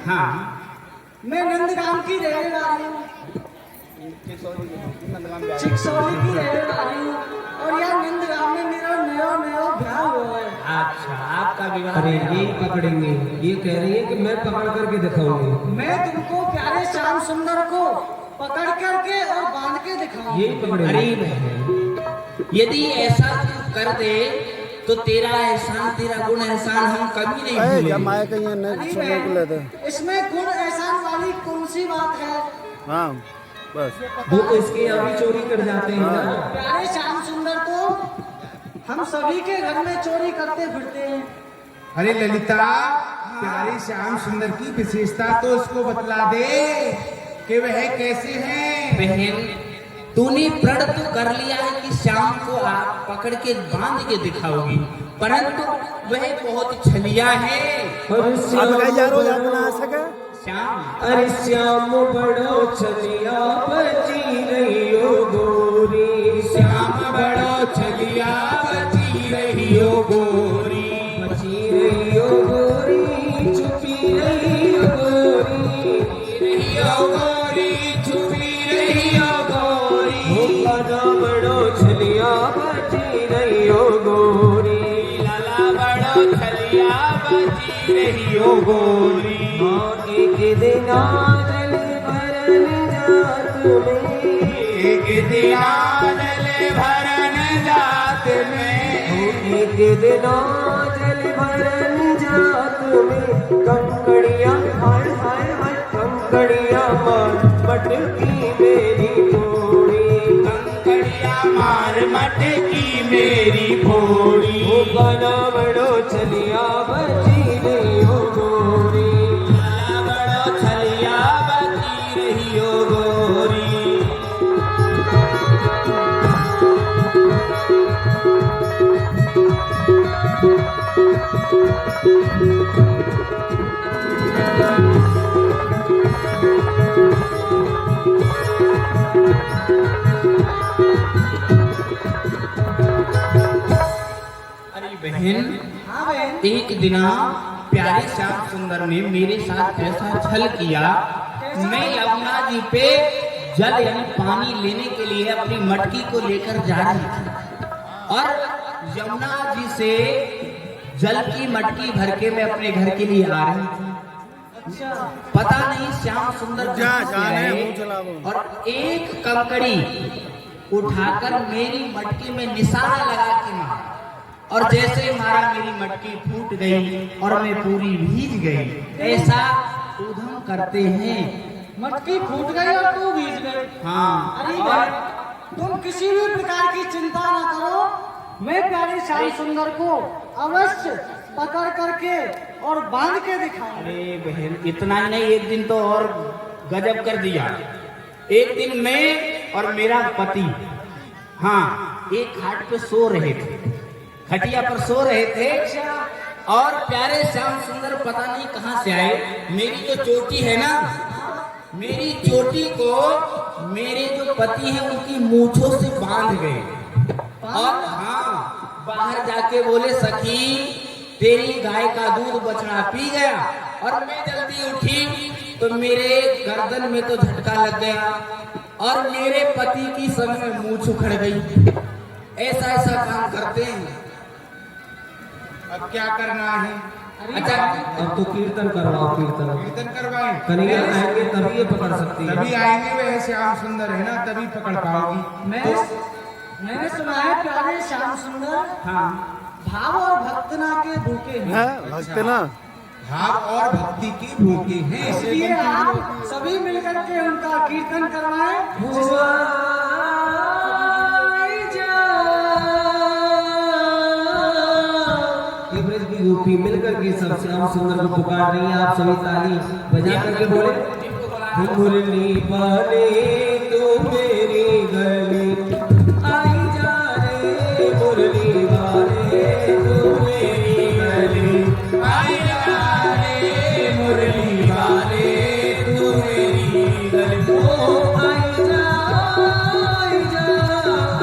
हाँ मैं नंदगाम की रहने वाली हूँ, चिकसौली की रहने वाली हूँ और यार नंदगाम में मेरा नया नया ब्याह हुआ है। अच्छा, आपका विवाह। अरे ये पकड़ेंगे, ये कह रही है कि मैं पकड़ करके दिखाऊंगी। मैं तुमको प्यारे श्याम सुंदर को पकड़ करके और बांध के दिखाऊंगी। ये पकड़ेंगे। अरे बहन, यदि ऐसा तू कर दे तो तेरा एहसान, तेरा गुण एहसान हम कभी नहीं भूलेंगे। अरे बहन, इसमें गुण एहसान वाली कौन सी बात है? हाँ बस वो तो इसके अभी चोरी कर जाते हैं ना। प्यारे श्याम सुंदर तो हम सभी के घर में चोरी करते फिरते हैं। अरे ललिता, प्यारे श्याम सुंदर की विशेषता तो इसको बतला दे कि वह कैसे हैं। बहन, तूने प्रण तो कर लिया है कि श्याम को आप पकड़ के बांध के दिखाओगी, परंतु वह बहुत छलिया है। श्याम, अरे श्याम बड़ो छलिया बची रही हो गोरी, श्याम बड़ो छलिया बची रही हो गोरी, बची रही हो गोरी, छुपी रही हो गोरी, रही हो गोरी, छुपी रही हो गोरी। लाला बड़ो छलिया बची रही हो गोरी, लाला बड़ो छलिया बची रही हो गोरी। एक दिन आदल भरन जात में, एक दिन आदल भरन जात में, एक दिन आदल भरन जात में, कंकड़िया हाय हाय हाय, कंकड़िया मार मटकी मेरी भोड़ी, कंकड़िया मार मटकी मेरी भोड़ी। वो गाना बड़ो छलिया बची रही हो गोरी, लाला बड़ो छलिया बची रही हो गोरी। अरे बहन, हाँ बहन, एक दिना प्यारे श्याम सुंदर ने मेरे साथ ऐसा छल किया। मैं यमुना जी पे जल यानी पानी लेने के लिए अपनी मटकी को लेकर जा रही थी और यमुना जी से जल की मटकी भर के मैं अपने घर के लिए आ रही थी। अच्छा, पता नहीं श्याम सुंदर कहाँ से जाने, आए मुंह चलाओ। और एक कंकड़ी उठाकर मेरी मटकी में निशाना लगा के मारा और जैसे मारा मेरी मटकी फूट गई और मैं पूरी भीग गई। ऐसा उधम करते हैं। मटकी फूट गई और तू भीग गई। हाँ, अरे और बहन, तुम किसी भी प्रकार की चिंता ना करो, मैं प्यारे श्याम सुंदर को अवश्य पकड़ करके और बांध के दिखाऊंगा। अरे बहन, इतना ही नहीं, एक दिन तो और गजब कर दिया। एक दिन मैं और मेरा पति, हाँ, एक घाट पे सो रहे थे, खटिया पर सो रहे थे और प्यारे श्याम सुंदर पता नहीं कहाँ से आए। मेरी जो चोटी है ना, मेरी चोटी को मेरे जो पति हैं उनकी मूंछों से बांध गए और हाँ, बाहर जाके बोले, सखी तेरी गाय का दूध बछड़ा पी गया। और मैं जल्दी उठी तो मेरे गर्दन में तो झटका लग गया और मेरे पति की समय में मूंछ उखड़ गई। ऐसा ऐसा काम करते हैं। अब क्या करना है? अच्छा, अब तो कीर्तन करवाओ, कीर्तन कीर्तन करवाएं, कन्हैया आएंगे तभी ये पकड़ सकती है। तभी आएंगे। वह श्याम सुंदर है ना, तभी पकड़ पाओगी। मैंने सुना है प्यारे श्याम सुंदर हाँ, भाव और भक्तना के भूखे हैं, भक्त ना भाव और भक्ति की भूखे हैं। इसलिए आप सभी मिलकर के उनका कीर्तन करवाएं। यूपी मिलकर के सब श्याम सुंदर को पुकार रही है। आप सभी ताली बजा करके बोले, मुरली पाले तो मेरी गली आई जा रे, मुरली वाले तो मेरी गली आई जा रे, मुरली वाले तू मेरी गली। ओ आई जा, आई जा,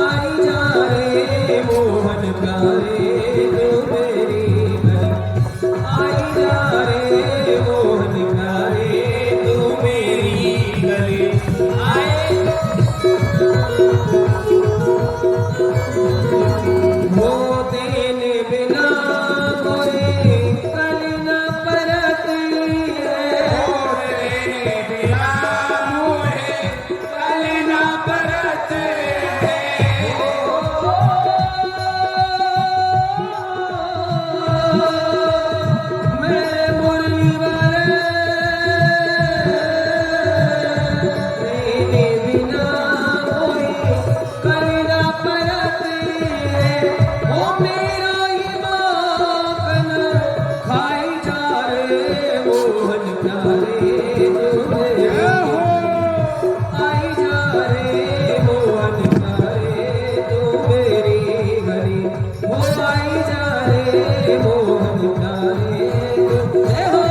आई जा रे, मोहन प्यारे तो मेरी गली आई जा रे, मोहन प्यारे प्यारे तुझे आई जा रे मोहन प्यारे तू मेरी गली वो आई जा रे मोहन प्यारे तुझे हो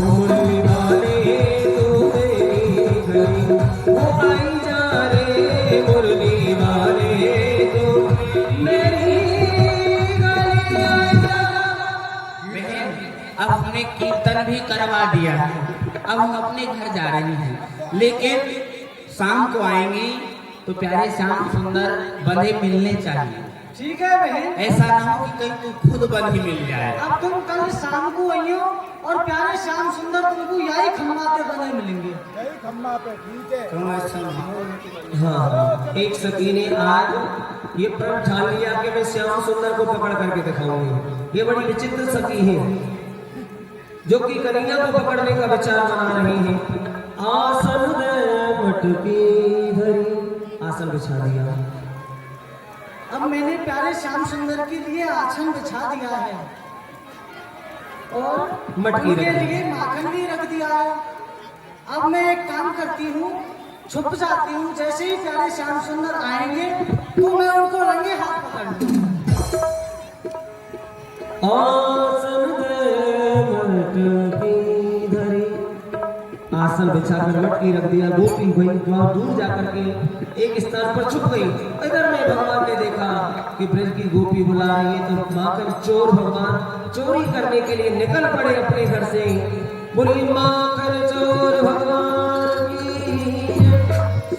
मुरली वाले तू मेरी गली वो आई जा रे मुरली वाले तू मेरी गली आई जा। बहन, अब हमने कीर्तन भी करवा दिया है, अब हम अपने घर जा रहे हैं, लेकिन शाम को आएंगे तो प्यारे श्याम सुंदर बंधे मिलने चाहिए। ठीक है बहन। ऐसा ना हो कि कहीं तू खुद बंधी मिल जाए। अब तुम कल शाम को आइयो और प्यारे श्याम सुंदर तुमको यही खम्मा पे बने मिलेंगे। क्यों ऐसा ना? हाँ, एक सखी ने आज ये प्रण ठान लिया कि मैं श्याम सुंदर को पकड़ करके दिखाऊंगी। ये बड़ी विचित्र सखी है जो कि कन्हैया को पकड़ने का विचार बना रही है। आसन दे मटकी धरी, आसन बिछा दिया। अब मैंने प्यारे श्याम सुंदर के लिए आसन बिछा दिया है और मटकी उनके रख दी। लिए माखन भी रख दिया है। अब मैं एक काम करती हूँ, छुप जाती हूँ। जैसे ही प्यारे श्याम सुंदर आएंगे तो मैं उनको रंगे हाथ पकड़ लूंगी। आसन दे मटकी धरी, आसन बिछाकर मटकी रख दिया। गोपी भाई वहां दूर जाकर के एक स्थान पर छुप गई। इधर में भगवान ने देखा कि ब्रज की गोपी बुला रही है तो माखन चोर भगवान चोरी करने के लिए निकल पड़े अपने घर से। बोली माखन चोर भगवान की जय,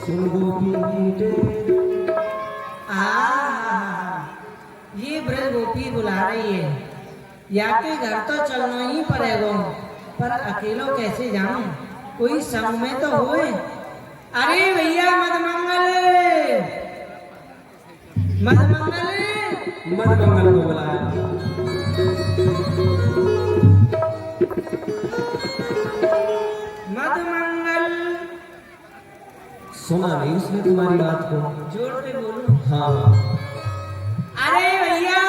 सुन गोपी की जय। ये ब्रज गोपी बुला रही है, या के घर तो चलना ही पड़ेगा, पर अकेलो कैसे जाऊं? कोई संग में तो होए। अरे भैया मदमंगल, मदमंगल, मदमंगल को बुलाया। मदमंगल। सुना नहीं उसने तुम्हारी बात को? जोर पे बोलो। हाँ। अरे भैया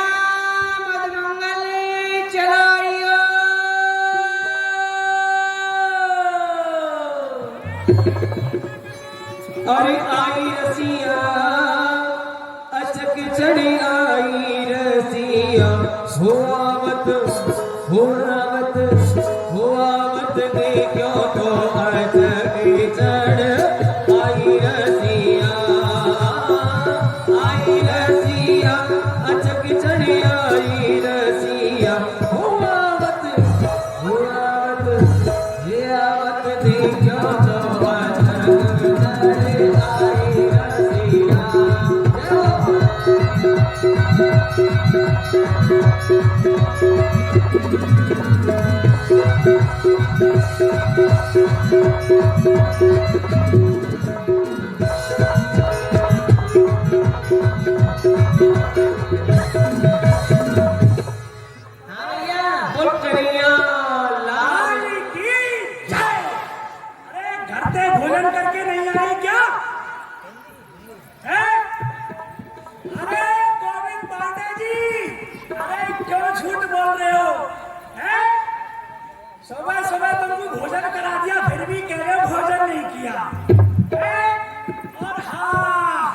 मदमंगल चलो आइयो। अरे आई रसिया अचक चढ़ी आई रसिया होआवत होआवत होआवत दे क्यों तो अचक चढ़ आई रसिया अचक चढ़ी आई रसिया होआवत होआवत होआवत दे क्यों तो अचक चढ़ आई रसिया। हाँ भैया। बोल कन्हैया लाल अरे घर पे भोजन करके नहीं आए क्या? हैं? अरे गोविंद पांडे जी, अरे क्यों झूठ बोल रहे हो? हैं? सुबह सुबह तुमको भोजन करा दिया, फिर भी कह रहे हो भोजन नहीं किया। हैं? और हाँ,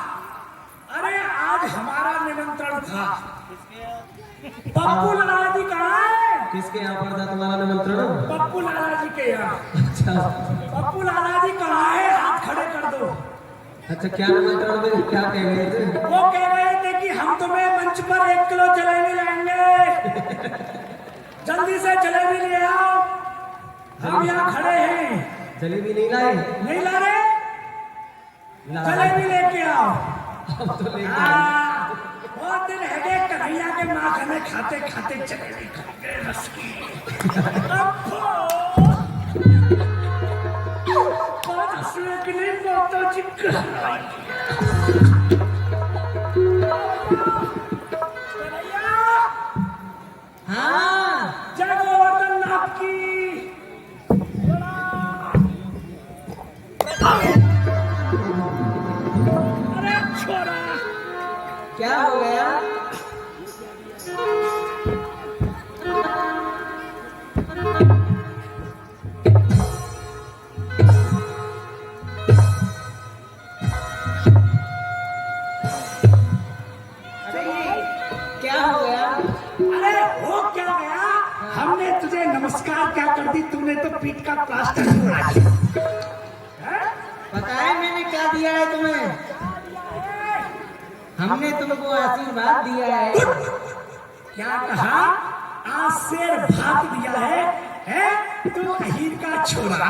अरे आज हमारा निमंत्रण था। पप्पू लाला जी कहाँ है? किसके यहाँ पर था तुम्हारा निमंत्रण? पप्पू लाला जी के यहाँ। अच्छा पप्पू लाला जी कहाँ है? हाथ खड़े कर दो। अच्छा, क्या निमंत्रण में क्या कह रहे थे? वो कह रहे थे कि हम तुम्हें मंच पर 1 किलो जलेबी लाएंगे, जल्दी से जलेबी ले आओ। हम यहाँ खड़े हैं। जलेबी नहीं लाए? नहीं ला रहे? ला जलेबी लेके आओ। अब तो लेके आए। हाँ, बहुत दिन है गए कन्हैया के माँ खाने खाते खाते चले गए रस की। बहुत हंसने के लिए माता जी कन्हैया हाँ जय गोवर्धन नाथ की। अरे छोरा क्या हो गया? क्या हो गया? अरे हो क्या गया? हमने तुझे नमस्कार क्या कर दी, तूने तो पीठ का प्लास्टर उड़ा दिया। हैं? पता है मैंने क्या दिया है तुम्हें? हमने तुमको आशीर्वाद दिया है। क्या कहा? आज शेर भाग दिया है? तू अहीर का छोरा,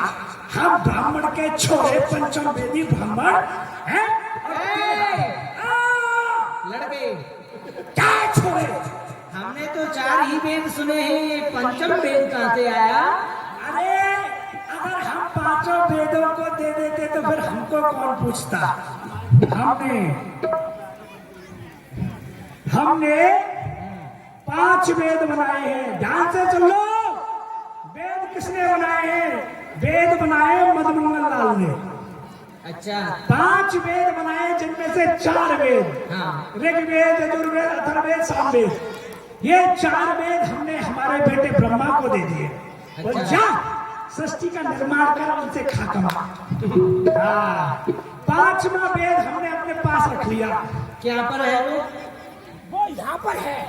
हम ब्राह्मण के छोरे पंचम वेदी ब्राह्मण हैं? लड़के क्या छोरे? हमने तो 4 ही वेद सुने हैं, ये पंचम वेद कहाँ से आया? अरे अगर हम 5 वेदों को दे देते तो फिर हमको कौन पूछता? हमने 5 वेद बनाए हैं। ध्यान से सुन लो। वेद किसने बनाए हैं? वेद बनाए मदमंगल लाल ने। अच्छा 5 वेद बनाए जिनमें से 4 वेद, हाँ ऋग्वेद, यजुर्वेद, अथर्ववेद, सामवेद, ये 4 वेद हमने हमारे बेटे ब्रह्मा को दे दिए। और अच्छा। जा सृष्टि का निर्माण कर उनसे खा कमा। 5वां वेद हमने अपने पास रख लिया। क्या पर है वो यहाँ पर है।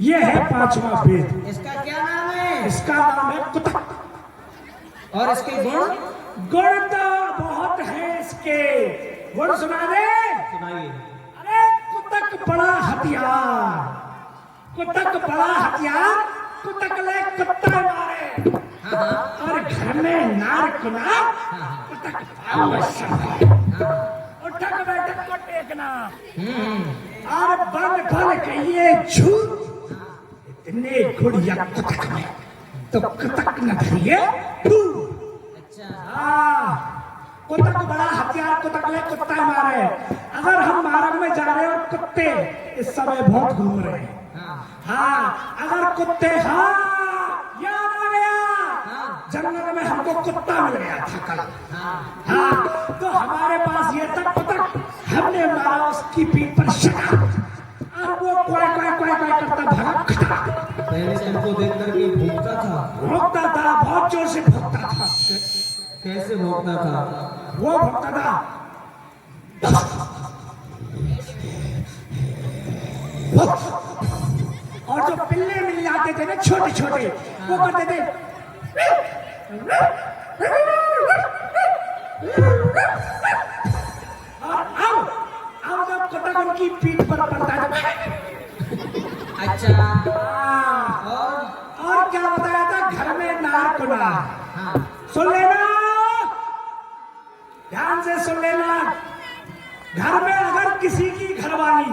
ये है 5वां वेद। इसका क्या नाम है? इसका नाम है कुतक। और इसके गुण? गुण तो बहुत है इसके। गुण सुना दे। सुनाइए। अरे कुतक बड़ा हथियार, कुतक बड़ा हथियार, कुतक ले कुत्ता मारे। और घर में नार कुना, कुतक आवश्यक है। उठक बैठक को टेकना और बन बन कहिए झूठ। इतने गुण या कुतक में तो कुतक न धरिए तू। अच्छा कुतक बड़ा हथियार, कुतक ले कुत्ता मारे। अगर हम मार्ग में जा रहे हैं और कुत्ते इस समय बहुत घूम रहे हैं, हाँ अगर कुत्ते, हाँ याद आ गया, जंगल में हमको कुत्ता मिल गया था कल। हाँ तो हमारे पास ये तक कुतक, हमने मारा उसकी पीठ पर शका और वो क्वाय क्वाय क्वाय क्वाय करता भागा खड़ा। पहले तुमको देख करके भूखता था। भोंकता था, बहुत जोर से भोंकता था। कैसे भोंकता था? वो भोंकता था और जो पिल्ले मिल जाते थे ना छोटे छोटे, वो करते थे और अब जब कुतक उनकी पीठ पर पड़ता है। अच्छा और क्या बताया था? घर में नार कुना। हाँ सुन लेना, ध्यान से सुन लेना। घर में अगर किसी की घरवाली,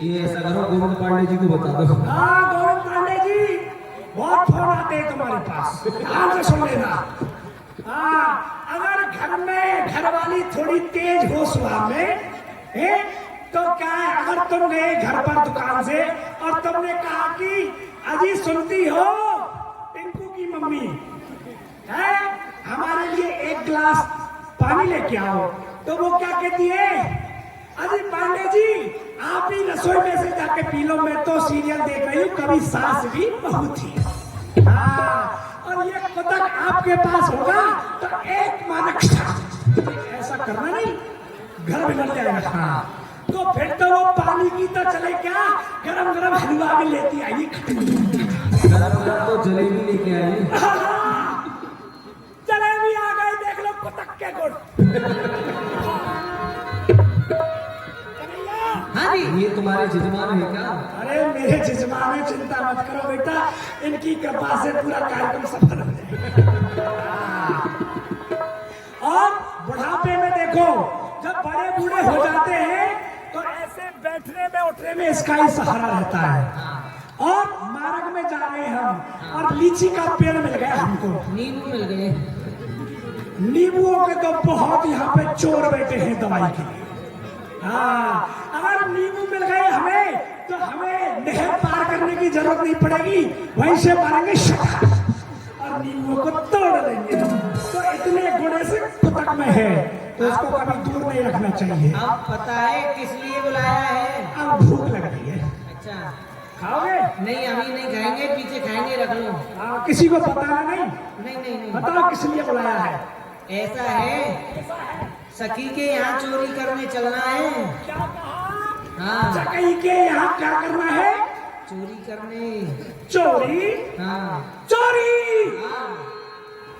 ये ऐसा करो, गोविंद पांडे जी को बता दो। हाँ गोविंद पांडे जी, बहुत फोन आते हैं तुम्हारे पास, ध्यान से सुन लेना। हाँ अगर घर में घरवाली थोड़ी तेज हो सुबह में है, तो क्या है, अगर तुम गए घर पर दुकान से और तुमने कहा कि अजी सुनती हो टिंकू की मम्मी है, हमारे लिए 1 गिलास पानी लेके आओ, तो वो क्या कहती है? अरे पांडे जी आप ही रसोई में से जाके पी लो, मैं तो सीरियल देख रही हूँ, कभी सास भी बहू थी। हाँ और ये कुतक आपके पास होगा तो 1 मानक ऐसा करना नहीं, घर में लग जाएगा। हाँ तो फिर तो वो पानी की तो चले क्या, गरम गरम हलवा भी लेती आई खटनी। तो जलेबी लेके आए। जलेबी आ गई, देख लो कुतक के गुण। हाँ जी ये तुम्हारे जजमान है क्या? अरे मेरे जजमान है, चिंता मत करो बेटा, इनकी कृपा से पूरा कार्यक्रम सफल हो जाएगा। और बुढ़ापे में देखो, जब बड़े बूढ़े हो जाते हैं तो ऐसे बैठने में उठने में इसका ही सहारा रहता है। और मार्ग में जा रहे हैं हम और लीची का पेड़ मिल गया हमको, नींबू मिल गए। नींबुओं के तो बहुत यहाँ पे चोर बैठे हैं दवाई के लिए। हाँ, अगर नींबू मिल गए हमें तो हमें नहर पार करने की जरूरत नहीं पड़ेगी, वहीं से मारेंगे शक्कर और नींबुओं को तोड़ देंगे। तो इतने गुण से कुतक में है तो इसको कभी दूर नहीं रखना चाहिए। अब पता है किस लिए बुलाया है? अब भूख लग रही है, अच्छा, खाओगे? नहीं अभी नहीं खाएंगे, पीछे खाएंगे, रख लो। किसी को बताना नहीं, नहीं नहीं नहीं, बताओ किस लिए बुलाया है। ऐसा है सखी के यहाँ चोरी करने चलना है। क्या कहा? हाँ, सखी के यहाँ क्या करना है? चोरी करने। चोरी? हाँ चोरी! हाँ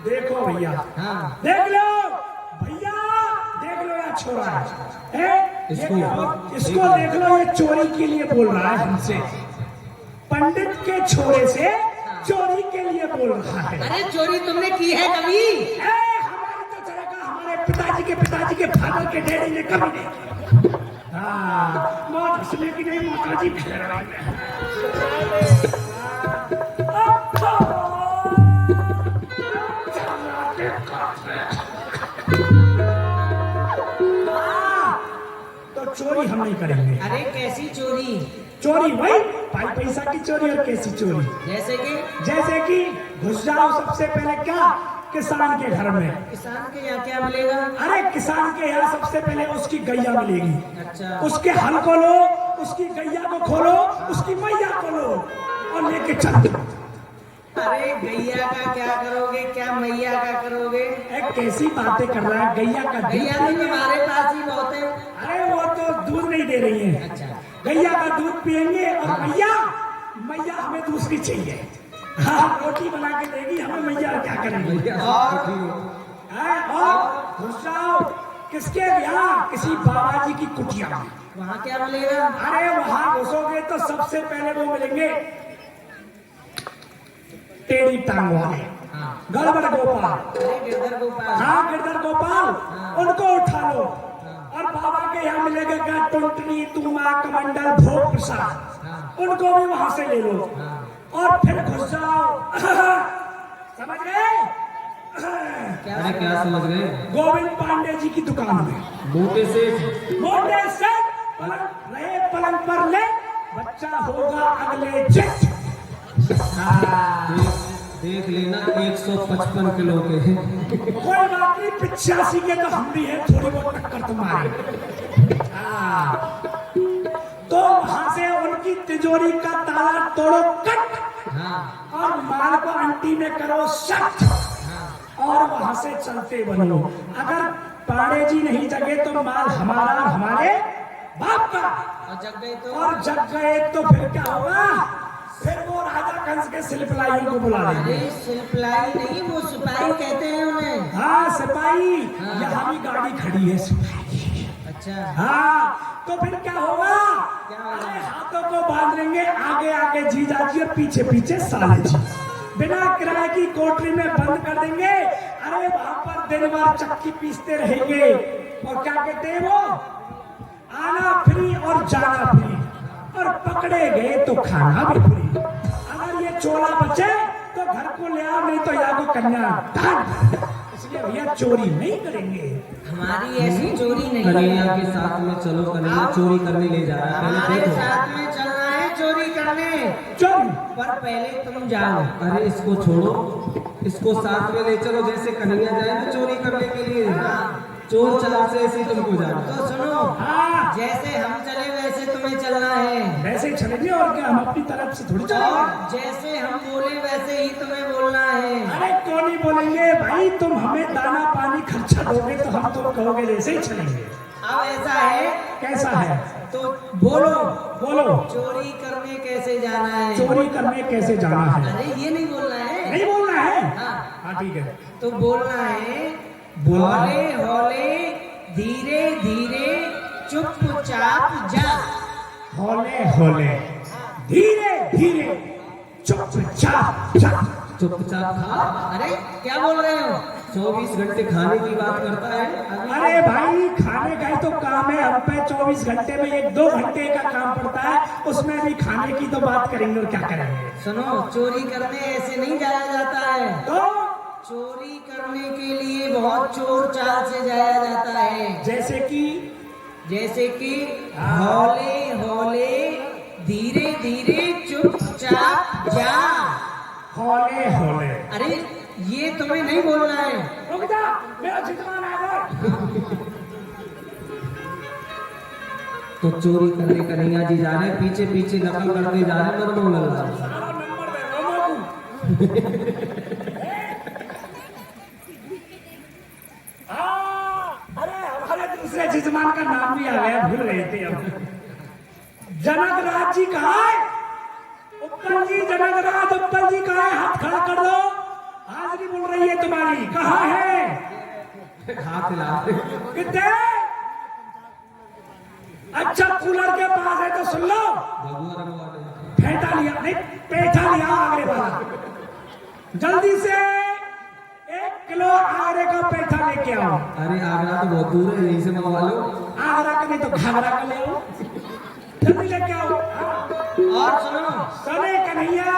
देखो भैया, हाँ, देख लो भैया, देख लो यार छोरा है, इसको देख लो, ये चोरी के लिए बोल रहा है हमसे। पंडित के छोरे से चोरी के लिए बोल रहा है। अरे चोरी तुमने की है कभी? हमारी तो चलेगा, हमारे पिताजी के फादर के डैडी ने कभी नहीं किया। हाँ, मौत हंसने की नहीं, माताजी फिर रही है। तो चोरी हम नहीं करेंगे। अरे कैसी चोरी? चोरी वही पाई पैसा की चोरी। और कैसी चोरी? जैसे कि घुस जाओ सबसे पहले क्या, किसान के घर में। किसान के यहाँ क्या मिलेगा? अरे किसान के यहाँ सबसे पहले उसकी गैया मिलेगी। अच्छा, उसके हल को लो, उसकी गैया को खोलो, उसकी मैया को लो और लेके चलो। अरे गैया का क्या करोगे, क्या मैया का करोगे? कैसी बातें कर रहा है, गैया का गैया तो तुम्हारे पास ही बहुत है। अरे वो तो दूध नहीं दे रही है। अच्छा, गैया का दूध पियेंगे और मैया हमें दूसरी चाहिए। हाँ, रोटी बना के देगी हमें मैया, क्या करेंगे? और घुस जाओ किसके यहाँ, किसी बाबा जी की कुटिया में। वहाँ क्या मिलेगा? अरे वहाँ घुसोगे तो सबसे पहले वो मिलेंगे टेढ़ी टांग वाले, गड़बड़ गोपाल। अरे गिरधर गोपाल। हाँ, गिरधर गोपाल, उनको उठा लो। और बाबा के यहाँ मिलेगा क्या, टुंटनी, तूमा, कमंडल, भोग प्रसाद, उनको भी वहां से ले लो और फिर घुस जाओ। समझ गए? अरे क्या समझ गए? गोविंद पांडे जी की दुकान में मोटे से पलंग पर ले, बच्चा होगा अगले जेठ। देख लेना 155 किलो के हैं। कोई बात नहीं, 85 के तो हम भी हैं, थोड़ी बहुत टक्कर तुम्हारी। तो वहां से उनकी तिजोरी का ताला तोड़ो कट, और माल को अंटी में करो सट, और वहां से चलते बनो। अगर पांडे जी नहीं जगे तो माल हमारा, हमारे बाप का। और जग गए तो फिर क्या होगा? फिर वो राजा कंस के सिलपलाइयों को बुला अरे लेंगे। सिलपलाई नहीं, वो सिपाही कहते हैं उन्हें। हाँ, सिपाही। यहाँ भी गाड़ी खड़ी है सिपाही। अच्छा, हाँ, तो फिर क्या होगा? अरे हाथों को बांध लेंगे, आगे आगे जीजाजी और पीछे पीछे साले जी। बिना किराए की कोठरी में बंद कर देंगे। अरे वहां पर दिन भर चक्की पीसते रहेंगे। और क्या कहते हैं वो, आना फ्री और जाना फ्री, और पकड़े गए तो खाना भी फ्री। अगर ये चोला बचे तो घर को ले आओ, नहीं तो यहाँ को कन्या दान। इसलिए भैया चोरी नहीं करेंगे। हमारी ऐसी चोरी नहीं कन्हैया है। के साथ में चलो, कन्हैया चोरी करने ले जा रहा है। पहले हमारे देखो। साथ में चलना है चोरी करने, चोरी पर पहले तुम जाओ। अरे इसको छोड़ो, इसको साथ में ले चलो, जैसे कन्हैया जाए ना चोरी करने के लिए, चोर चाल से ऐसे तुमको जाना। तो सुनो, हाँ, जैसे हम चले वैसे तुम्हें चलना है, वैसे ही चलेंगे। और क्या, हम अपनी तरफ से थोड़ी चलेंगे। और जैसे हम बोले वैसे ही तुम्हें बोलना है। अरे क्यों नहीं बोलेंगे भाई, तुम हमें दाना पानी खर्चा दोगे तो हम तुम कहोगे वैसे ही चलेंगे। अब ऐसा है, कैसा है? तो बोलो बोलो, चोरी करने कैसे जाना है? चोरी करने कैसे जाना है? अरे ये नहीं बोलना है। नहीं बोलना है? हाँ, हाँ ठीक है। तो बोलना है, बोलना हौले है। हौले धीरे धीरे चुपचाप जा। हौले हौले धीरे धीरे चुपचाप जा। चुपचाप खा। अरे क्या बोल रहे हो? 24 घंटे खाने की बात करता है। अरे भाई खाने का ही तो काम है, हम पे 24 घंटे में 1-2 घंटे का काम पड़ता है, उसमें भी खाने की तो बात करेंगे और क्या करेंगे। सुनो, चोरी करने ऐसे नहीं जाया जाता है। तो चोरी करने के लिए बहुत चोर चाल से जाया जाता है। जैसे कि हौले हौले धीरे धीरे चुपचाप जा। हौले हौले। अरे ये तुम्हें नहीं बोलना है। रुक जा, मेरा जितमान आ तो चोरी करने कन्हैया जी जा रहे हैं, पीछे पीछे नकल करते जा रहे हैं मनमोहन लाल। नंबर दे रोमो अरे हमारे दूसरे जिजमान का नाम भी आ गया, भूल रहे थे हम। जनक राज जी कहाँ है? उत्पल जी, जनक राज उत्पल जी कहाँ है? हाथ खड़ा कर दो, हाजरी बोल रही है तुम्हारी। कहाँ है? हाथ हिला कितने? अच्छा कूलर के पास है तो सुन लो। फेंटा लिया नहीं, पेठा लिया आगरे वाला। जल्दी से 1 किलो आगरे का पेठा लेके आओ। अरे आगरा तो बहुत दूर है, यहीं से मंगवा लो। आगरा का नहीं तो घाघरा का ले आओ, जल्दी लेके आओ। और सुनो, सने कन्हैया,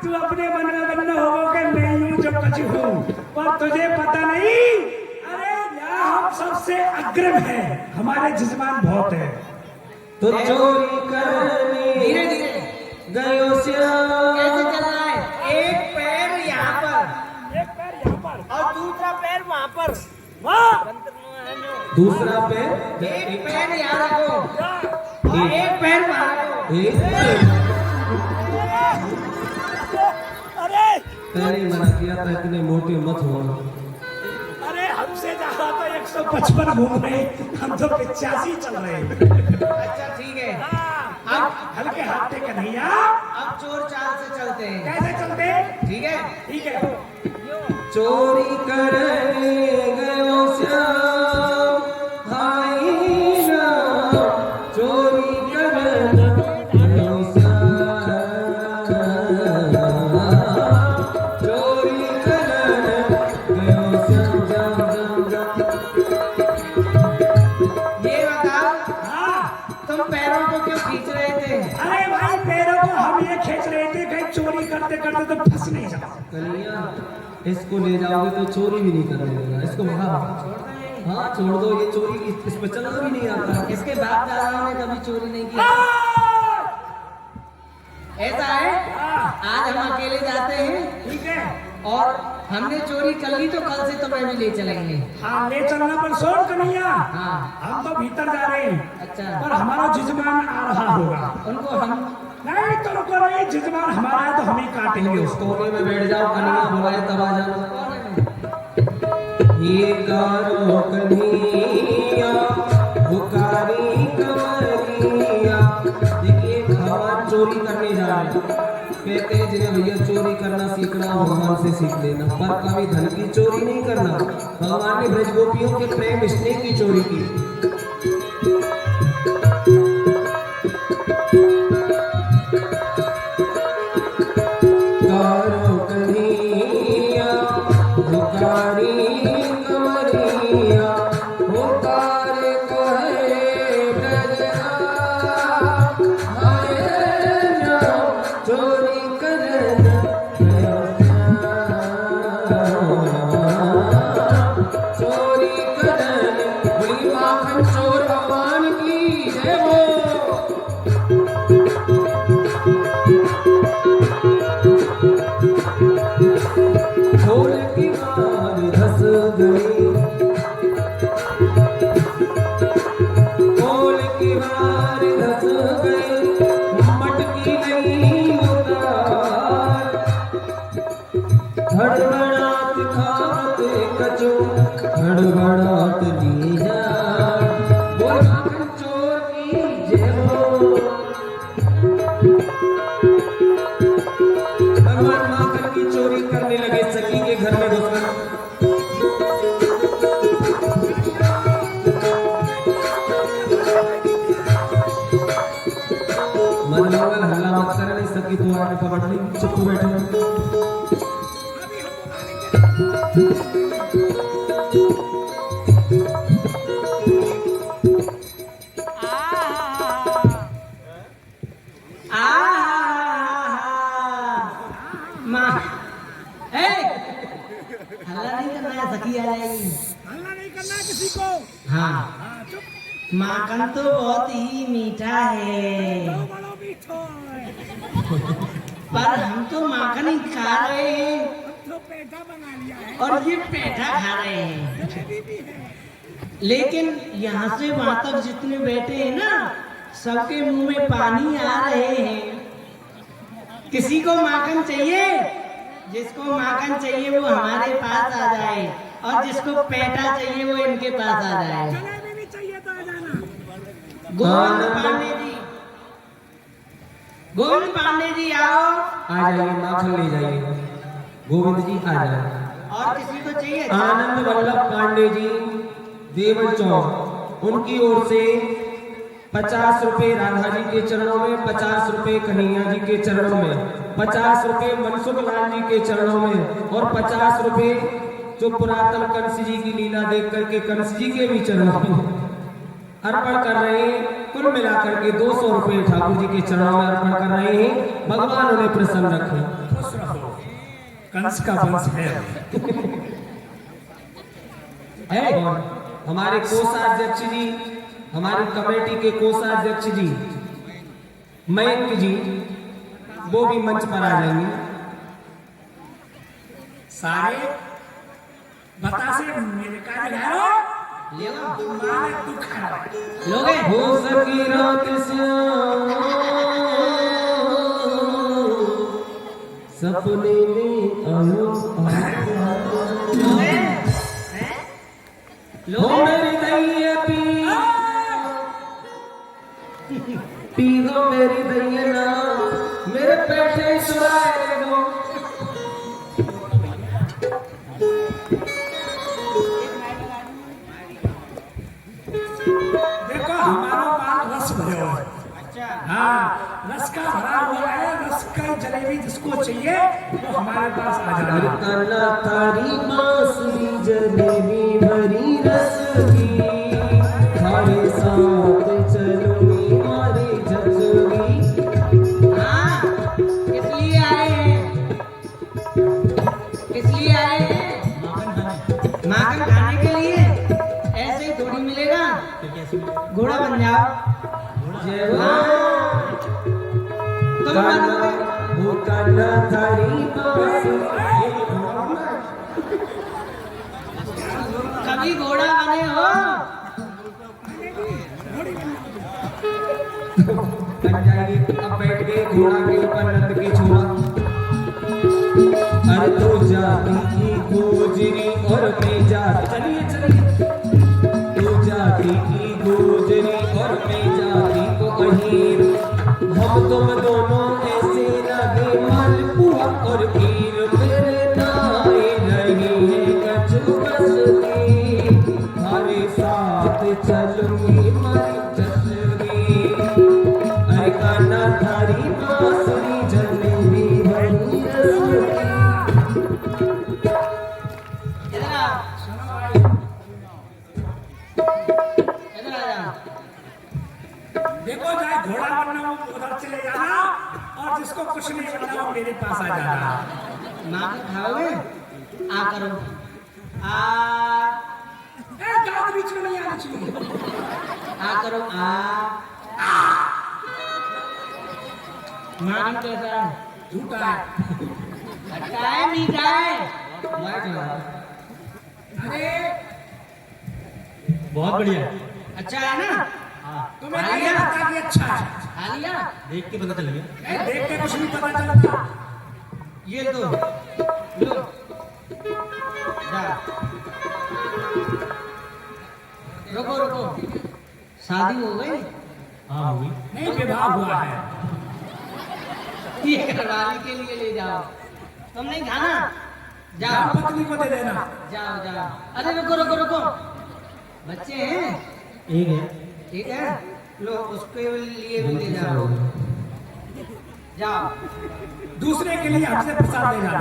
तू अपने मन में बंद हो गए, मैं यूं जो कछु हूँ, पर तुझे पता नहीं। अरे यहाँ हम सबसे अग्रम है, हमारे जिजमान बहुत है। तो चोरी करने धीरे धीरे गयो श्याम। कैसे चल रहा है? एक पैर यहाँ पर एक पैर यहाँ पर और दूसरा पैर वहाँ पर। दूसरा पैर एक पैर यहाँ रखो और एक पैर वहाँ रखो। अरे पहले ही मना किया था इतने मोटे मत हो। अरे हमसे ज्यादा तो 155 घूम रहे, हम तो 85 चल रहे। अच्छा ठीक है, अब हल्के हाथ से कन्हैया, अब चोर चाल से चलते हैं। कैसे चलते? ठीक है, ठीक है। चोरी करने गयो श्याम भाई राम, चोरी करने गयो श्याम, चोरी करने गयो श्याम। ये बताओ, हाँ, तुम पैरों को क्यों खींच रहे थे? अरे भाई पैरों को हम ये खींच रहे थे, कहीं चोरी करते करते तो फंस नहीं जाओ। कन्हैया इसको ले जाओगे तो चोरी भी नहीं करने देगा, इसको भगाओ। हाँ छोड़ दो, ये चोरी इस पे चलना भी नहीं आता। इसके बाप दादाओं ने कभी चोरी नहीं की। ऐसा है, आज हम अकेले जाते हैं ठीक है, और हमने चोरी कर ली तो कल से तुम्हें भी ले चलेंगे। हाँ ले चलना, पर सोन कन्हैया, हाँ हम तो भीतर जा रहे हैं, अच्छा, पर हमारा जिजमान आ रहा होगा। उनको हम नहीं तो रुको, नहीं जिजमान हमारा है तो हम ही काटेंगे उसको। कोने में बैठ जाओ, कन्हैया बुलाए तब आ जाना। ये कारो कन्हैया बुकारी कमरिया। देखिए भगवान चोरी करने जा रहे हैं, कहते हैं जिन्हें भैया चोरी करना सीखना भगवान से सीख लेना, पर कभी धन की चोरी नहीं करना। भगवान ने ब्रज गोपियों के प्रेम स्नेह की चोरी की। कारो कन्हैया बुकारी कमरिया, बुकार कहे ब्रजराम, हाय राम चोरी करना गयो श्याम, चोरी करना। बड़ी माखन चोर भगवान की जय हो। खोल की मार धस गई, खोल की मार धस गई, मटकी गई उतार, हड़बड़ात खात कचो, हड़बड़ात ली जान। बोल माखन चोर की जय हो। भगवान माखन की चोरी करने लगे सखी के घर में घुसकर। मनमंगल हल्ला मत कर, नहीं सकी तो आके पकड़ ली। चुप बैठो। ए, हल्ला नहीं करना है, सखी आ जाएगी। हल्ला नहीं करना किसी को। हाँ, हाँ, चुप। माखन तो बहुत ही मीठा है, दो बड़ो मीठो है। पर हम तो माखन ही खा रहे हैं हम तो पेठा बना लिया है। और ये पेठा खा रहे हैं। जलेबी भी है। लेकिन यहाँ से वहां तक जितने बैठे हैं ना, सबके मुंह में पानी आ रहे हैं। किसी को माखन चाहिए? जिसको माखन चाहिए वो हमारे पास आ जाए, और जिसको पेठा चाहिए वो इनके पास आ जाए। जलेबी भी चाहिए तो आ जाना। गोविंद पांडे जी, गोविंद पांडे जी आओ। आ जाइए, माखन ले जाइए। गोविंद जी आ जाइए। और किसी को चाहिए? आनंद वल्लभ पांडे जी, देवल चौक, उनकी ओर से 50 रुपए राधा जी के चरणों में, 50 रुपए कन्हैया जी के चरणों में, 50 रुपए मनसुख लाल जी के चरणों में, और 50 रुपए जो पुरातन कंस जी की लीला देख करके कंस जी के भी चरणों में अर्पण कर रहे हैं। कुल मिलाकर के 200 रुपए ठाकुर जी के चरणों में अर्पण कर रहे हैं। भगवान उन्हें प्रसन्न रखे। खुश रहो, कंस का वंश है। और हमारे कोषाध्यक्ष जी, हमारी कमेटी के कोषाध्यक्ष जी मयंक जी, वो भी मंच पर आ जाएंगे। सारे बतासे मेरे का लगाओ। ले लो। तुम्हारे दुख है। लोगे? हो सकी रात सपने में आयो लोगे? हैं? हो लोगे? मेरी दैया पी दो मेरी दैया ना, मेरे पेटे सुराए दो। देखो हमारा माल रस भरा हुआ है। हाँ, रस का भरा हुआ है। रस का जलेबी जिसको चाहिए वो हमारे पास आ जाए। काला तारी बांसुरी जलेबी भरी रस की, थारे साथ चलूंगी मारी जचगी। हाँ, किस लिए आए हैं? किस लिए आए हैं? माखन खाने के लिए। ऐसे ही थोड़ी मिलेगा, घोड़ा बन जाओ। जय हो हाँ, तुम बनोगे। वो काला तारी बांसुरी। कभी घोड़ा बने हो? बन जाएगी। अब बैठ गए घोड़ा के ऊपर नंद के छोड़ा। अरे तो जाती की गोजरी और मैं जाती, चलिए चलिए। तो जाती की गोजरी और मैं जाती को अहीर, हम तुम दोनों ऐसे लगे मालपुआ और खीर। मेरे नाई नहीं है कछु बसती, हमारे साथ चलूंगी मारी जसगी। अरे काना थारी बांसुरी जलेबी भरी रसगी। इधर आ। इधर आ जा। देखो चाहे घोड़ा बनना हो उधर चले जाना, और जिसको कुछ नहीं बनना हो मेरे पास आ जाना। माखन खाओगे? आ करो। आ दांत बीच में नहीं आना चाहिए। आ करो। आ माखन कैसा है? झूठा है। खट्टा है, मीठा है? अरे बहुत बढ़िया। अच्छा है ना? तुम्हें क्या लगता कि अच्छा है? खा लिया? देख के पता चल गया। नहीं, देख के कुछ नहीं पता चलता। ये तो लो जा। रुको रुको, शादी हो गई? हाँ होगी। नहीं, विवाह हुआ है। ये घरवाली के लिए ले जाओ, तुम नहीं खाना। जाओ पत्नी को दे देना। जाओ जाओ। अरे रुको रुको रुको, बच्चे हैं? एक है। ठीक है, लो उसके लिए भी ले जाओ। जाओ। दूसरे के लिए हमसे प्रसाद ले जाना।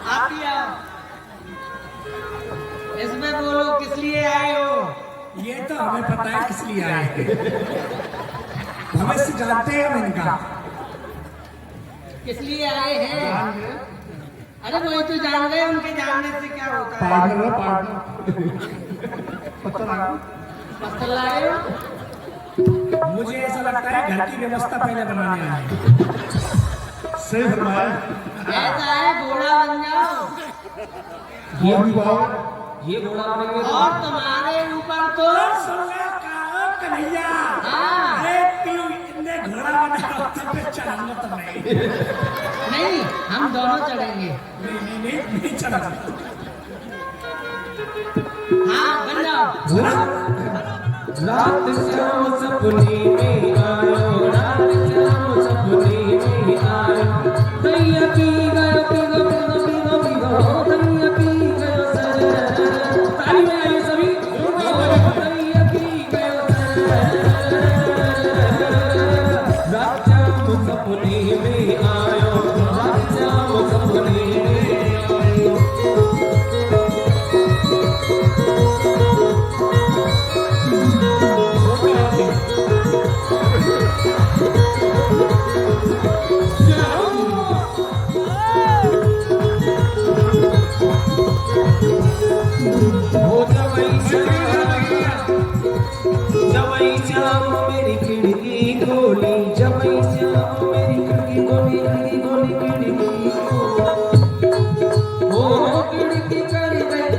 आप भी आओ। इसमें बोलो किस लिए आए हो? ये तो हमें पता है किस लिए आए हैं। हमें से जानते हैं हम इनका। किस लिए आए हैं? अरे वही तो जान गए, उनके जानने से क्या होता है? पार्टनर पार्टनर पत्थर लाए हो? मुझे ऐसा लगता है घर की व्यवस्था पहले बनाने आए। सही फरमाया। ऐसा है घोड़ा बन जाओ ये भी बात ये घोड़ा बनेंगे तो और तुम्हारे ऊपर तो कन्हैया, हाँ। अरे तू इतने घोड़ा बना तब पे चढ़ाऊंगा तो नहीं, हम दोनों चढ़ेंगे। नहीं चढ़ा। हाँ बन जाओ। रात शाम सपने में आयो, रात शाम सपने में आयो, दैया पी गयो पीगो पीगो पीगो पीगो, दैया पी गयो सर। ताली में आइए सभी। दैया पी गयो सर। रात शाम सपने में आयो, रात शाम सपने में आयो। जवई श्याम मेरी खिड़की खोली, जवई श्याम मेरी खिड़की खोली, खिड़की खोली खिड़की ओ खिड़की कर गई।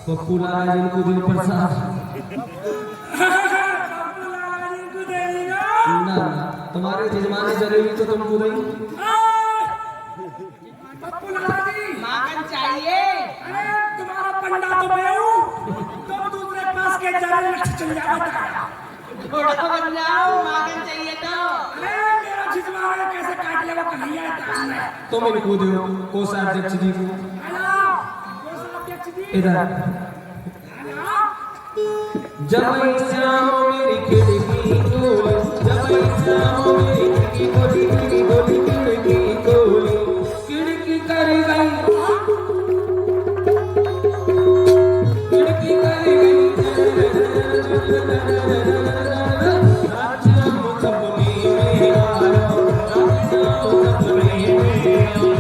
पप्पू लाल इनको दिल प्रसाद ना तुम्हारे जजमाने जरूरी तो तुमको नहीं। माखन चाहिए? अरे तुम्हारा पंडा तो मैं हूँ, तुम दूसरे पास के जाने लक्ष्य चल जाएगा। घोड़ा बन जाओ, माखन चाहिए तो। अरे मेरा छिजवाड़ा कैसे काट लेगा कन्हैया है। तुम इनको दो कोषाध्यक्ष जी को इधर। जवई श्याम मेरी खिड़की खोली, जवई श्याम मेरी खिड़की खोली, खिड़की खोली खिड़की खोली, खिड़की कर गई, खिड़की कर गई। रात शाम सपने में आयो, रात शाम सपने में आयो।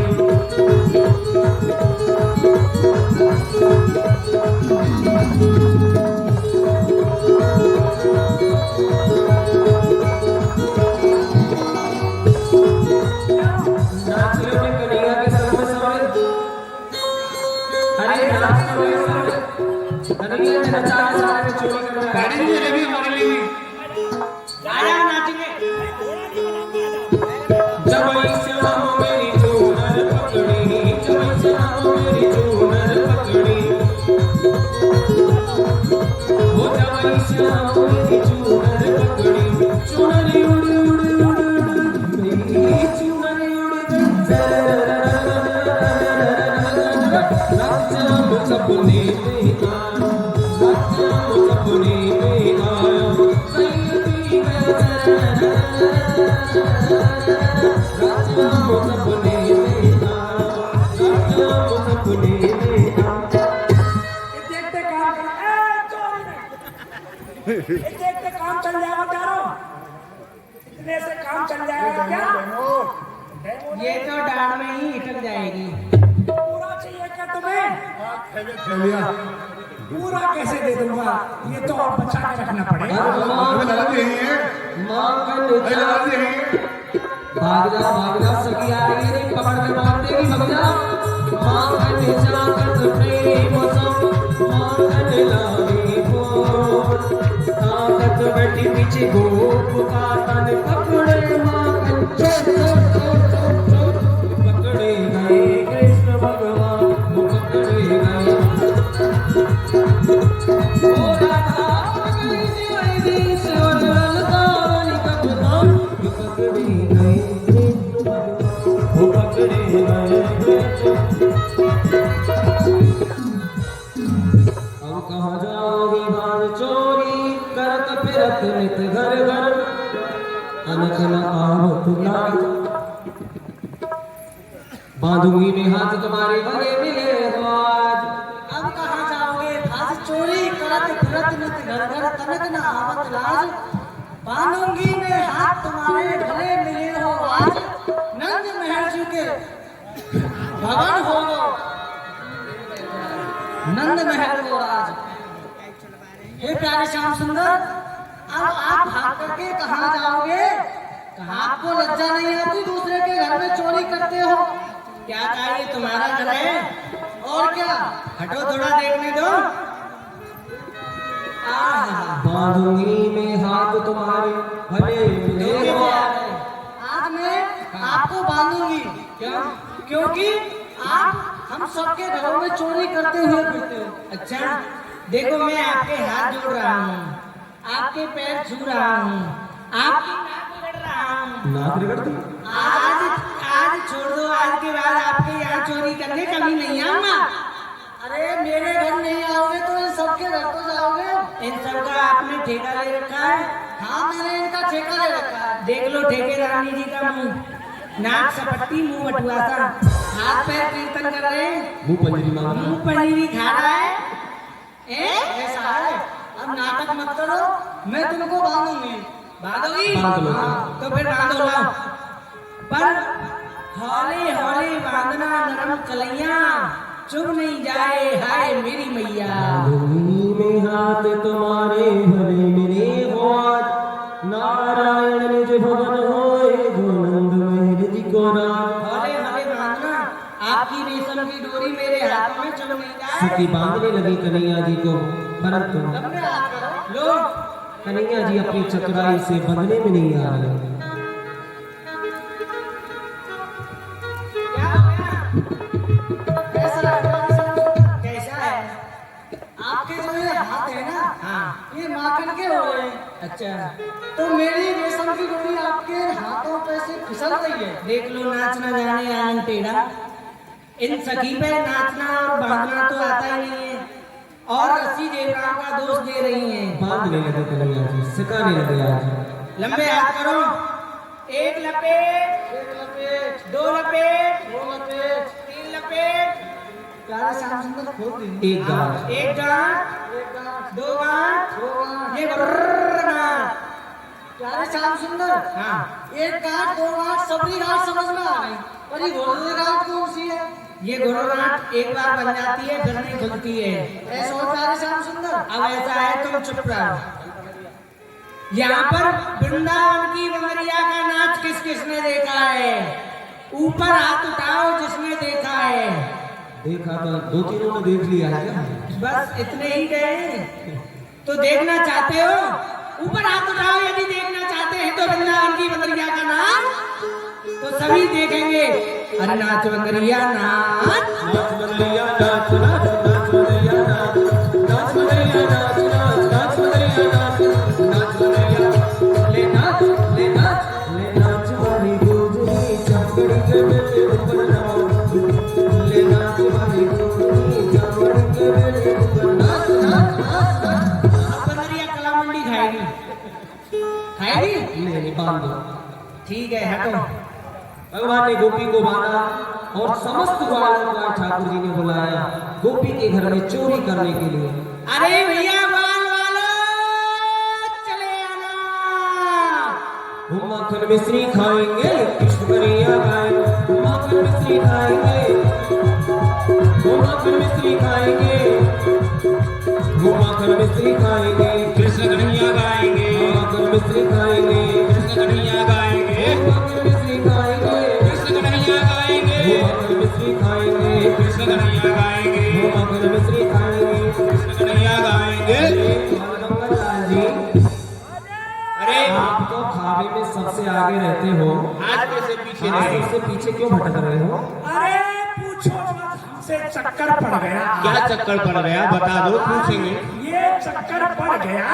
नाचने में कन्हैया के संग में सवार। अरे नाचने में कन्हैया ने नचाने सवार चोरी करने गाड़ी में लगी हमारे लिए। आया नाचेंगे। जवई श्याम मेरी चूनर पकड़ी, जवई श्याम मेरी चूनर पकड़ी, वो जवई श्याम मेरी चूनर पकड़ी, चूनरी उड़ उड़ उड़ उड़ गई, चूनरी उड़ गई। रात शाम सपने में आयो, रात शाम सपने में आयो, दैया पी गयो सर। रात शाम सपने में आयो, रात शाम सपने में आयो। देखते काम कर, देखते काम चल जाएगा प्यारो। इतने से काम चल जाएगा क्या? ये तो डाल में ही इटक जाएगी। पूरा चाहिए क्या तुम्हें? पूरा कैसे दे दूंगा? ये तो और बचा के रखना पड़ेगा। भाग जा सखी आ रही है, पकड़ के मार देगी, भाग जा। माँ कने जाकर प्रेम सम, माँ कने लागी बोल, ताकत बैठी पीछे गोप का तन पकड़े, माँ कने चोट चोट चोट चोट चोट, पकड़े गए कृष्ण भगवान, वो पकड़े गए। ओ राधा पकड़ी दिवाई देश और ललता वाली कपतान, वो पकड़े गए कृष्ण भगवान, वो पकड़े गए। अब कहाँ जाओगी भान चोरी करत फिरत नित घर घर, अनक न आवत नाथ। बांधूंगी मैं हाथ तुम्हारे गले मिले हो आज। अब कहाँ जाओगे? भाज चोरी करत फिरत नित घर घर, तनक न आवत लाज। बांधूंगी मैं हाथ तुम्हारे गले मिले हो आज नंद महल जी के भवन हो नंद महल हो आज। हे प्यारे श्याम सुंदर, अब आप भाग करके कहाँ जाओगे? आपको लज्जा नहीं आती दूसरे के घर में चोरी करते हो? क्या चाहिए, तुम्हारा घर है? और क्या? हटो थोड़ा देखने दो। बांधूंगी मैं हाथ तुम्हारे भले मिले हो आज मैं आपको बांधूंगी। क्यों? क्योंकि आप हम सबके घरों में चोरी करते हुए फिरते हो। अच्छा देखो, मैं आपके हाथ जोड़ रहा हूँ, आपके पैर छू रहा हूँ, आपकी नाक पकड़ रहा हूँ। नाक रगड़ दी। आज आज छोड़ दो, आज के बाद आपके यहाँ चोरी करने कभी नहीं आऊंगा। अरे मेरे घर नहीं आओगे तो इन सबके घर तो जाओगे। इन सब का आपने ठेका ले रखा है? हाँ, मैंने इनका ठेका ले रखा है। देख लो ठेकेदारनी जी का मुंह, नाक सपट्टी, मुंह बटुआ सा, हाथ पैर कीर्तन कर रहे हैं, मुंह पंजरी मांग रहा मुंह पनीरी खा रहा है। ऐसा है? अब नाटक मत करो, मैं तुमको बांधूंगी। बांधोगी? बांध लो। हाँ, तो फिर बांधो लाओ, पर हौले हौले बांधना नरम कलैया, चुभ नहीं जाए हाय मेरी मैया। बांधूंगी में हाथ तुम्हारे भले मिले हो आज नारायण निज भवन होए जो नंद महल जी को राज। हौले हौले बांधना, आपकी रेशम की डोरी मेरे हाथों में चुभ नहीं जाए। सखी बांधने लगी कन्हैया जी को, परंतु लंबे हाथ करो। लो कन्हैया जी अपनी चतुराई से बंधने में नहीं आ रहे। क्या हो गया? कैसा है? कैसा है? आपके जो ये हाथ है ना, हाँ, ये माखन के हो रहे हैं। अच्छा तो मेरी रेशम की डोरी आपके हाथों पे से फिसल रही है। देख लो, नाचना जाने आनंद टेढ़ा। इन सखी पे नाचना और बांधना तो आता ही नहीं है, और रस्सी देवराम का दोष दे रही हैं। बांधने लगे कन्हैया जी, सिखाने लगे आज। लंबे हाथ करो, एक लपेट, एक लपेट, दो लपेट, दो लपेट, तीन लपेट, प्यारे श्याम सुंदर खोल दी। एक गांठ, एक गांठ, एक गांठ, दो गांठ, दो गांठ। ये गुर्र गांठ। प्यारे श्याम सुंदर, हाँ, एक गांठ, दो गांठ, सबरी गांठ समझ में आ गई, पर ये घोड़े गांठ कौन सी है? ये गुर्र गांठ एक बार बन जाती है, फिर नहीं खुलती है। ऐसा हो प्यारे श्याम सुंदर। अब ऐसा है, तुम चुप रहो। यहाँ पर वृंदावन की बंदरिया का नाच किस किसने देखा है? ऊपर हाथ उठाओ जिसने देखा है। देखा तो दो तीनों ने देख लिया है क्या? बस इतने ही गए, तो देखना चाहते हो? ऊपर हाथ उठाओ यदि देखना चाहते हैं तो वृंदावन की बंदरिया का नाच तो सभी देखेंगे। अरे नाच बंदरिया नाच, नाच बंदरिया नाच, नाच नाच बंदरिया नाच, नाच बंदरिया नाच, नाच नाच बंदरिया नाच, नाच बंदरिया ले नाच, ले नाच, ले नाच वाली गुजरी चमकड़ी के मेरे ऊपर नाच, ले नाच वाली गुजरी चमकड़ी के मेरे ऊपर नाच, नाच नाच नाच। अब बंदरिया कला मंडी खाएगी, खाएगी? नहीं बांध दो। ठीक है, हटो। भगवान ने गोपी को बांधा और समस्त ग्वालों को ठाकुर जी ने बुलाया गोपी के घर में चोरी करने के लिए। अरे भैया ग्वाल वालो, चले आना। हम माखन मिश्री खाएंगे, कृष्ण कन्हैया गाएंगे, हम माखन मिश्री खाएंगे, हम माखन मिश्री खाएंगे, हम माखन मिश्री खाएंगे, कृष्ण कन्हैया गाएंगे, हम माखन मिश्री खाएंगे, कृष्ण कन्हैया गाएंगे, हम माखन मिश्री खाएंगे, कृष्ण कन्हैया गाएंगे, हम माखन मिश्री खाएंगे, कृष्ण कन्हैया गाएंगे, हम माखन मिश्री खाएंगे। कृष्ण कन्हैया गाएंगे। मंगललाल जी, अरे आप तो खावे में सबसे आगे रहते हो, आज कैसे पीछे आज रहे? सबसे पीछे क्यों भटक रहे हो? अरे पूछो मत, हमसे चक्कर पड़ गया। क्या चक्कर पड़ गया बता दो, पूछेंगे। ये चक्कर पड़ गया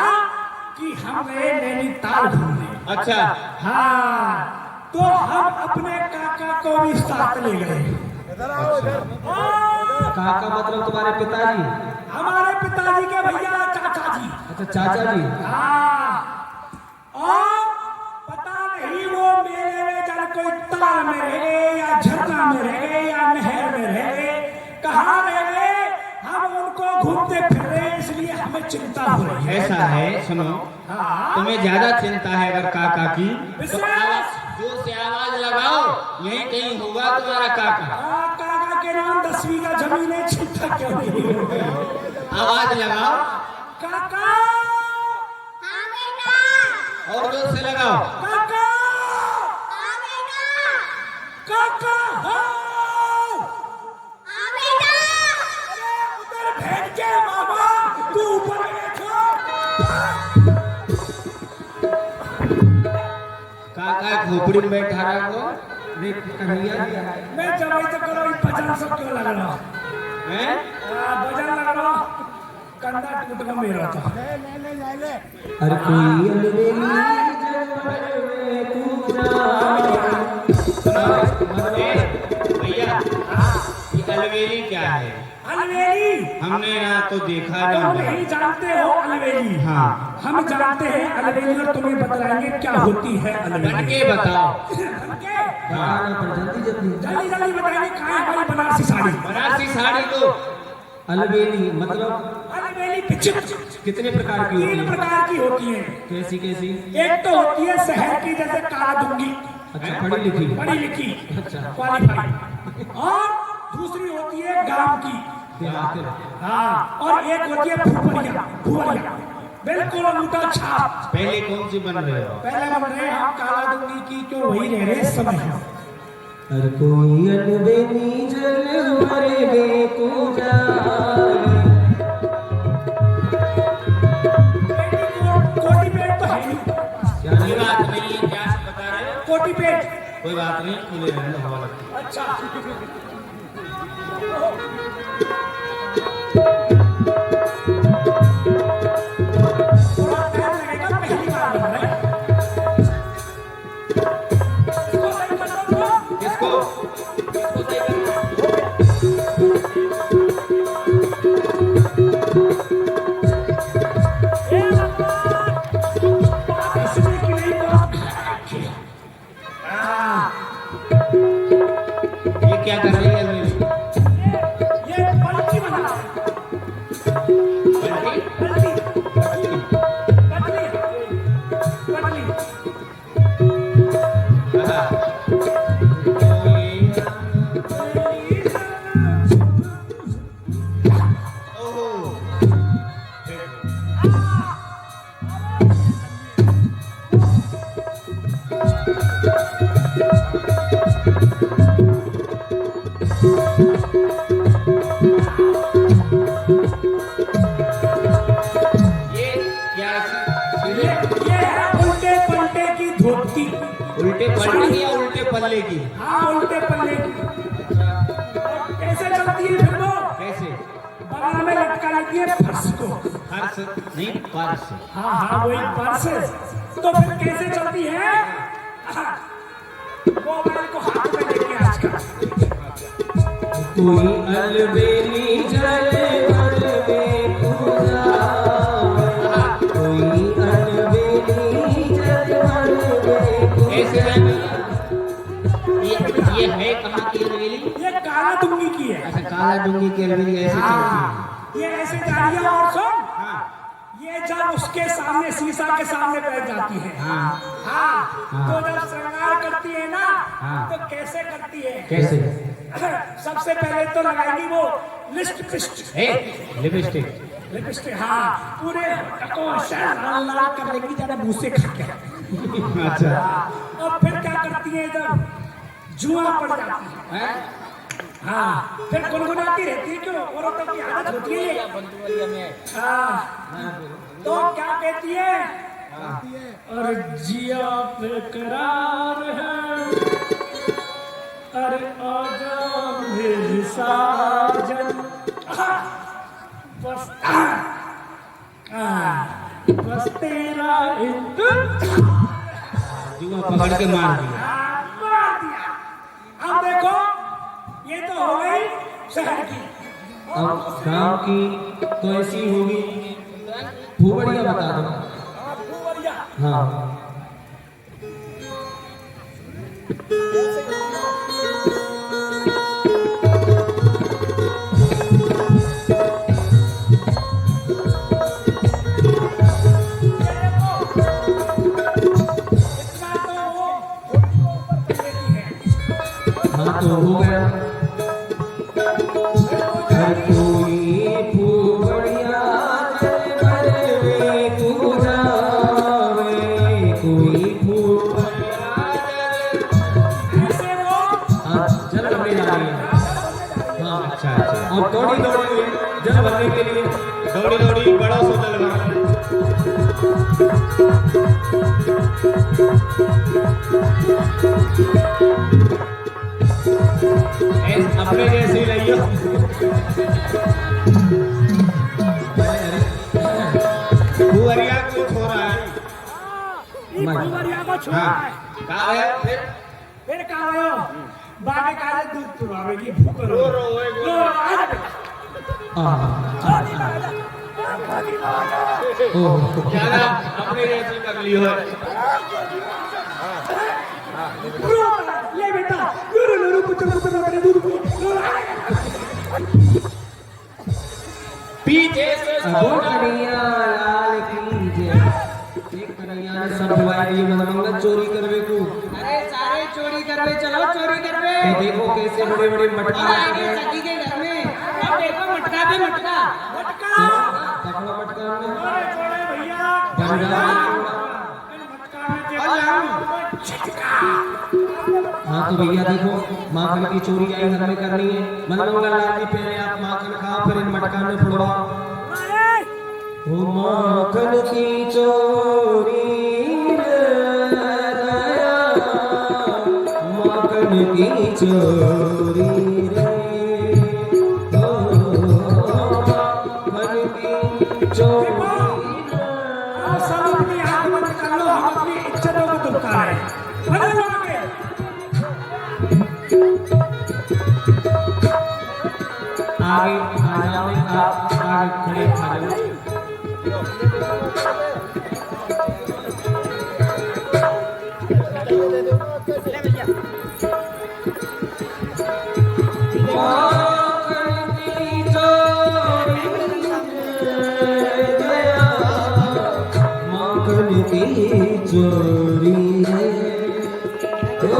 कि हम गए नैनीताल घूमने। अच्छा, हाँ, तो हम अपने काका को भी साथ ले गए। काका मतलब तुम्हारे पिताजी? हमारे पिताजी के भैया चाचा जी। अच्छा चाचा जी। हाँ, और पता नहीं वो मेले में जल कोई ताल में रह गए या झरना में रह गए या नहर में रह गए, कहाँ रह गए हम उनको घूमते फिर रहे हैं, इसलिए हमें चिंता हो रही है। ऐसा है, सुनो, हाँ। तुम्हें ज्यादा चिंता है अगर काका की तो विशेष। जोर से आवाज लगाओ, यही कहीं होगा तुम्हारा काका। काका के नाम 10वीं का जमीन है, चिंता क्यों नहीं होगी? आवाज लगाओ काका, और जोर से लगाओ। काका, काका, हाँ। अरे उधर भेज के मामा, तू ऊपर बैठो। काका खोपड़ी में बैठा रहा को मैं जब तक करो भजन सब क्यों लग रहा हैं? भजन लग रहा, कंधा टूट गया मेरा तो। अरे कोई अलवेली जंगल में तू जा। भैया, ये अलवेली क्या है? अलवेली हमने ना तो देखा ना तुम जाना। नहीं जानते हो अलवेली। हाँ, हम जानते हैं अलवेली और तुम्हें बतलाएंगे क्या होती है अलवेली। बनके बताओ। बनके? बताना पर जल्दी जल्दी। जल्दी जल्दी बताएंगे कहाँ है हमारी बनारसी साड़ी। बनारसी साड़ी तो अलवेली मतलब अलवेली विचित्र कितने प्रकार की होती तीन है? प्रकार की होती है। कैसी कैसी? एक तो होती है शहर की, जैसे काला दुंगी, अच्छा, पढ़ी लिखी। पढ़ी लिखी, अच्छा। क्वालिफाई। और दूसरी होती है गांव की, हाँ, और एक होती है फुफरिया, फुफरिया, बिल्कुल अंगूठा छाप। पहले कौन सी बन रहे हो? पहले बन रहे हैं हम काला दुंगी की, क्यों वही रह रहे समय है। हर कोई अलवेली जल मरे बे को जाए। कोटी पेट तो है नहीं, कोई बात नहीं है, क्या बता रहे हो? कोटी पेट। कोई बात नहीं, खुले रहने दो, हवा लगती है। अच्छा, थोड़ा टाइम लगेगा, पहली बार बन रहा है। इसको सही कर दो। किसको? किसको सही करना? इसने की नहीं बात। हाँ, ये क्या कर रही है अलवेली? ये पलटी बना है। बनके? पलटी, पतली, पतली। हाँ। कोई- ओहो। ये क्या ये है उल्टे पलटे की धोती। उल्टे पल्ले की या उल्टे पल्ले की? हाँ, उल्टे पल्ले की। और कैसे चलती है फिर वो? कैसे? बगल में लटका लेती है फर्श को। फर्श नहीं, पर्स। हाँ हाँ, वही पर्स। तो फिर कैसे चलती है? मोबाइल को हाथ में लेके आजकल। कोई अलवेली जल मरे बे को जाए। कोई अलवेली जल मरे बे को कैसे है? ये है कहाँ की अलवेली? ये काला दुंगी की है। अच्छा, काला डूंगी की अलवेली ऐसे चलती है। हाँ, ये ऐसे जा रही है। और सुन, हाँ, ये जब उसके सामने शीशा के सामने बैठ जाती है, हाँ, हाँ, तो जब श्रृंगार करती है ना, हाँ। तो कैसे करती है? कैसे? सबसे पहले तो लगाएगी वो लिपस्टिक। लिपस्टिक। लिपस्टिक, हाँ, पूरे को लाल लाल कर लेगी, ज्यादा मुंह से खा के। अच्छा। और फिर क्या करती है? जब जुआ पड़ जाती है, हाँ, फिर गुनगुनाती रहती है। क्यों? औरतों की आदत होती है ये। हाँ, तो क्या कहती है? और जिया बेकरार है, अरे आजा मेरी साजन, बस बस तेरा जुआ पकड़ के मार दिया। मार दिया। अब देखो, ये तो हो गई शहर की। अब गांव की तो ऐसी होगी। फुफड़िया बता दो। फुफरिया। हाँ, हाँ तो हो गया। हर कोई फूबड़िया जल तू जावे, कोई फूबड़िया ऐसे वो हाँ जल भरने जा रही है। हाँ अच्छा अच्छा। और दौड़ी दौड़ी हुई जल भरने के लिए दौड़ी दौड़ी बड़ा सो जलवा अपने जैसे रहियो। बुआरिया को छोड़ा है। ये फुलवरिया को छोड़ा हाँ है। कहा है फिर कहा गयो बाबे का दूध पिलावेगी भूख रो रो आ जा बेटा। क्या ना अपने जैसे कर लियो है। ले बेटा रो रो रो कुछ करे दूध पीछे से कन्हैया लाल की जय। एक कन्हैया ने सब बुआई दी मनमंगल चोरी करवे को। अरे सारे चोरी करवे, चलो चोरी करवे। तो देखो कैसे बड़े बड़े मटका और आगे सखी के घर में अब देखो मटका पे मटका। पकड़ो मटका में अरे छोड़े भैया पंजाब। मटका में देखो हाँ तो भैया देखो माखन की चोरी आई घर में करनी है। मनमंगल लाल जी पहले आप माखन खा फिर इन मटका में फोड़वाओ। ओ माखन की चोरी रे दया, माखन की चोरी रे, ओ माखन की चोरी रे। आप सब अपनी आंख बंद कर लो, हम अपनी इज्जतों को दुबका रहे हैं। बंद करो आंखें। आगे आ जाओ, आप आगे खड़े खा जाओ। माखन की चोरी रे दया, माखन की चोरी रे, ओ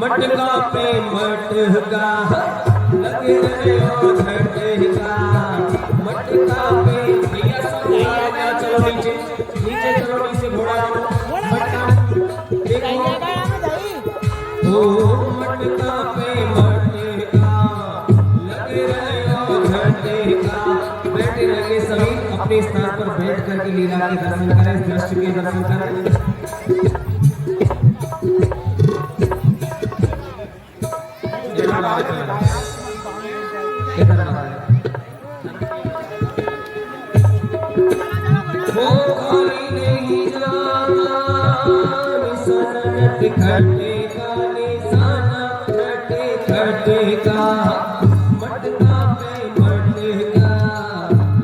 मटका पे मटका लगे रहे हो झटका, मटका पे भैया सब आया चलो नीचे नीचे चलो नीचे घोड़ा मटका देखो ओ मटका पे मटका लगे रहे हो झटका। बैठे रहे सभी अपने स्थान पर बैठ करके लीला के दर्शन करें, दृश्य के दर्शन करें। वो खाली नहीं जाना निशाना नट खटे का, निशाना नट खटे का, मटका पे मटका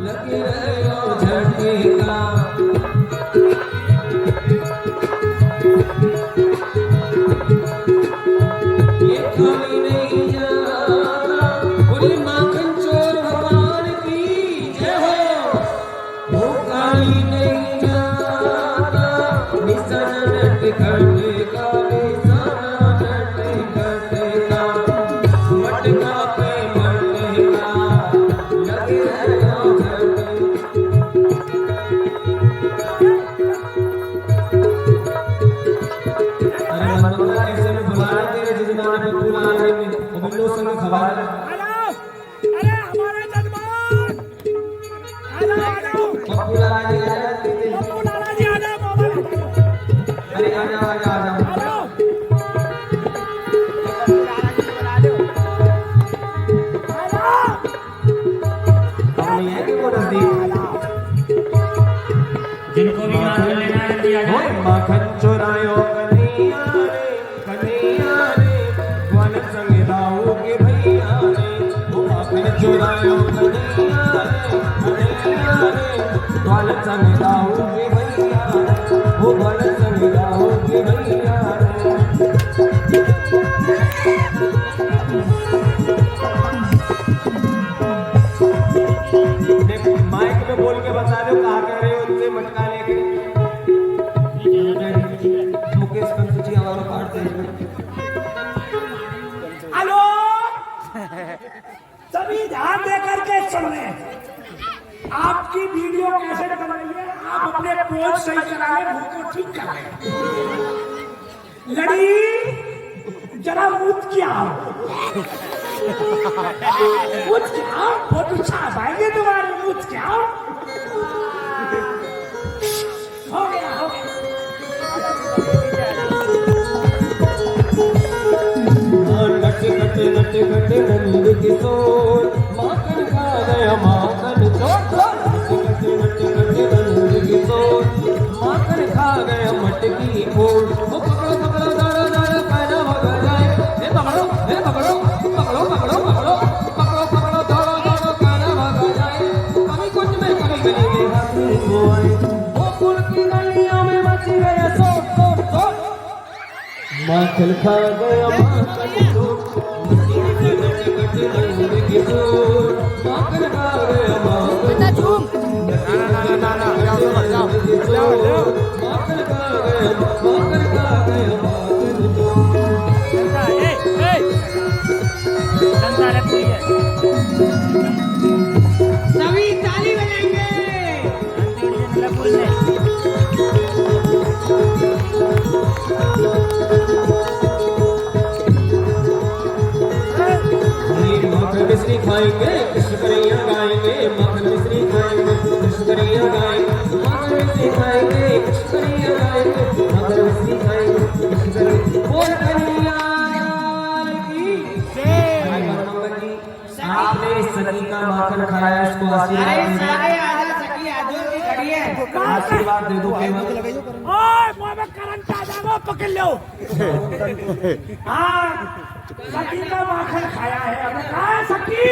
लगे रहे हो झटका। ये खाली नहीं जाना बोले माखन चोर भगवान की जय हो। वो खाली नहीं जाता निशाना नट खटे का, निशाना नट खटे का, मटका पे मटका लगे रहे हो झटका। अरे मनमंगल ऐसे में बुला रहे तेरे जजमान पे बुला रहे में और बिल्लो संग खबर हेलो अरे हमारे जजमान हेलो पप्पू लाला जी आ जाते पप्पू लाला जी आ जाओ मोबाइल अरे आ जाओ आ जाओ आ जाओ। हेलो अब नहीं है कि वो नजदीक जिनको भी माखन लेना है दिया ओए जाए। माखन चुरायो कन्हैया रे ग्वाल संग दाऊ के भैया रे। ओ माखन चुरायो कन्हैया रे ग्वाल संग दाऊ के भैया रे, ओ ग्वाल संग दाऊ के भैया रे। माइक में बोल के बता दो कहाँ कह रहे हो, उनसे मटका लेके मुकेश कंसुची हमारा पार्ट दे। हेलो, सभी ध्यान देकर के सुन लें। आपकी वीडियो कैसेट बन रही है, आप अपने पोज सही करा लें, मुंह को ठीक कर लें। लड़ी जरा मुझ क्या फोटो छाप आएंगे तुम्हारे, मुझ क्या हो गया हो गया। घट घट घट नंद किशोर माखन खा गया माखन चोर। घट घट घट नंद किशोर माखन खा गया मटकी फोड़। ओ पकड़ो पकड़ो दाड़ा दाड़ा पैना भगा जाए। हे पकड़ो पकड़ो पकड़ो पकड़ो पकड़ो पकड़ो पकड़ो दाड़ा दाड़ा पैना भगा जाए। कभी कुछ में कभी गली में हाथी वो आए। ओ कुल की गलियों में मच गया शोर शोर शोर। माखन खा गया माखन चोर। सभी ताली बजाएंगे। माखन मिश्री खाएंगे कृष्ण कन्हैया गाएंगे। माखन मिश्री खाएंगे कृष्ण कन्हैया गाएंगे। माखन मिश्री खाएंगे कृष्ण कन्हैया गाएंगे। माखन मिश्री खाएंगे कृष्ण कन्हैया। बोल कन्हैया लाल की जय। नंबर जी, आपने सखी का माखन खाया, इसको आशीर्वाद दे दो। आशीर्वाद दे दो केवल। ओए मुंह में करंट आ जाएगा, पकड़ लो। हाँ, सखी का माखन खाया है। अब कहाँ है सखी?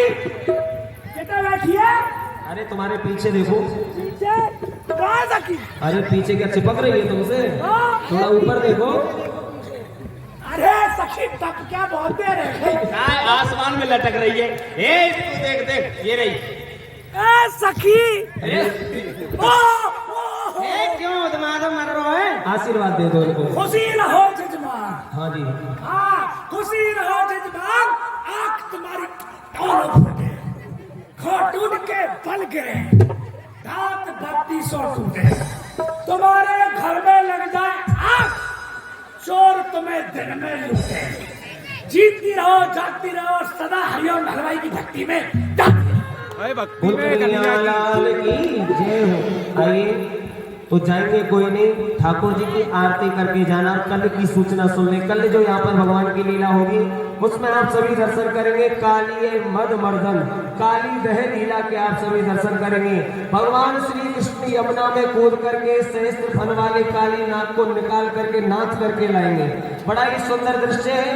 कितना बैठी है? अरे तुम्हारे पीछे देखो। पीछे कहाँ है सखी? अरे पीछे क्या चिपक रही है तुमसे? थोड़ा ऊपर देखो। अरे सखी तक क्या बहुत देर है। काय आसमान में लटक रही है। ए तू देख देख, ये रही। ए सखी, क्यों दिमाग मर रहा है? आशीर्वाद दे दो इनको। खुशी रहो जजमान। हाँ जी। हाँ, खुशी रहो जजमान। आंख तुम्हारी दोनों फूटे, घोटून के बल गिरे, दांत 3200 टूटे। तुम्हारे घर में लग जाए आग, चोर तुम्हें दिन में लूटे। जीतती रहो जागती रहो, सदा हरिओम हलवाई की भक्ति में जागती रहो। लाल की जय हो। आइए तो जाएंगे कोई नहीं, ठाकुर जी की आरती करके जाना। कल की सूचना सुन ले, कल जो यहाँ पर भगवान की लीला होगी उसमें आप सभी दर्शन करेंगे। काली मद मर्दन काली दह लीला के आप सभी दर्शन करेंगे। भगवान श्री कृष्ण यमुना में कूद करके सहस्त्र फन वाले काली नाग को निकाल करके नाच करके लाएंगे। बड़ा ही सुंदर दृश्य है।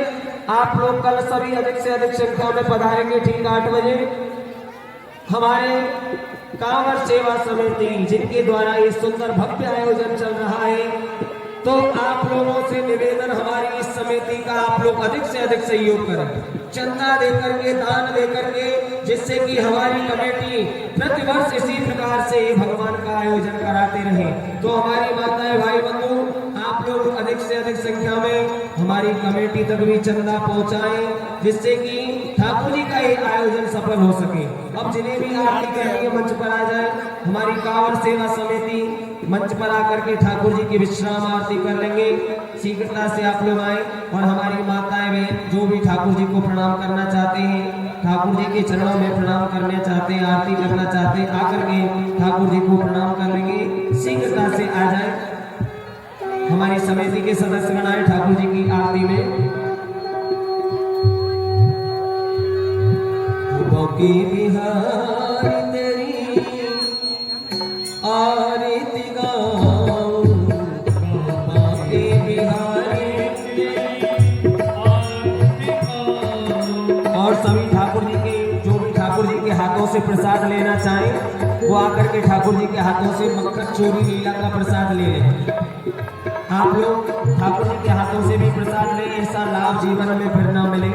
आप लोग कल सभी अधिक से अधिक संख्या में पधारेंगे। ठीक 8 बजे हमारे कांवर सेवा समिति जिनके द्वारा ये सुंदर भव्य आयोजन चल रहा है, तो आप लोगों से निवेदन हमारी इस समिति का आप लोग अधिक से अधिक सहयोग करें, चंदा देकर के, दान देकर के, जिससे कि हमारी कमेटी प्रतिवर्ष इसी प्रकार से भगवान का आयोजन कराते रहे। तो हमारी माताएं भाई बंधु आप लोग अधिक से अधिक संख्या में हमारी कमेटी तक भी चंदा पहुंचाएं, जिससे कि ठाकुर जी का ये आयोजन सफल हो सके। अब जिन्हें भी आरती करनी है मंच पर आ जाए। हमारी कांवर सेवा समिति मंच पर आकर के ठाकुर जी की विश्राम आरती कर लेंगे। शीघ्रता से आप लोग आए और हमारी माताएं बहन जो भी ठाकुर जी को प्रणाम करना चाहते हैं, ठाकुर जी के चरणों में प्रणाम करना चाहते हैं, आरती करना चाहते हैं, आकर के ठाकुर जी को प्रणाम कर लेंगे। शीघ्रता से आ जाए। हमारी समिति के सदस्यगण आए ठाकुर जी की आरती में। की बिहारी तेरी आरती गाऊं, बाकी बिहारी और सभी ठाकुर जी के जो भी ठाकुर जी के हाथों से प्रसाद लेना चाहें वो आकर के ठाकुर जी के हाथों से मक्खन चोरी लीला का प्रसाद ले लें। आप लोग ठाकुर जी के हाथों से भी प्रसाद लें, ऐसा लाभ जीवन में फिर ना मिले।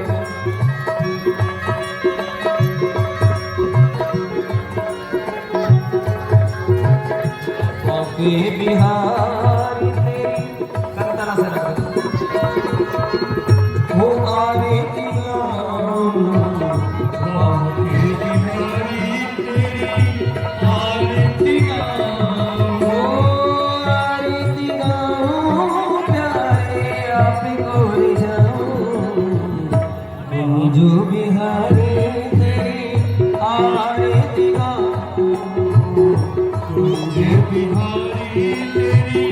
बांके बिहारी तेरी कंतरा से रख हो आरती गाऊं बांके बिहारी तेरी आरती गाऊं हो आरती गाऊं प्यारे आपको रिझाऊं जो बिहारी तेरी आरती गाऊं तुझे बिहारी तेरी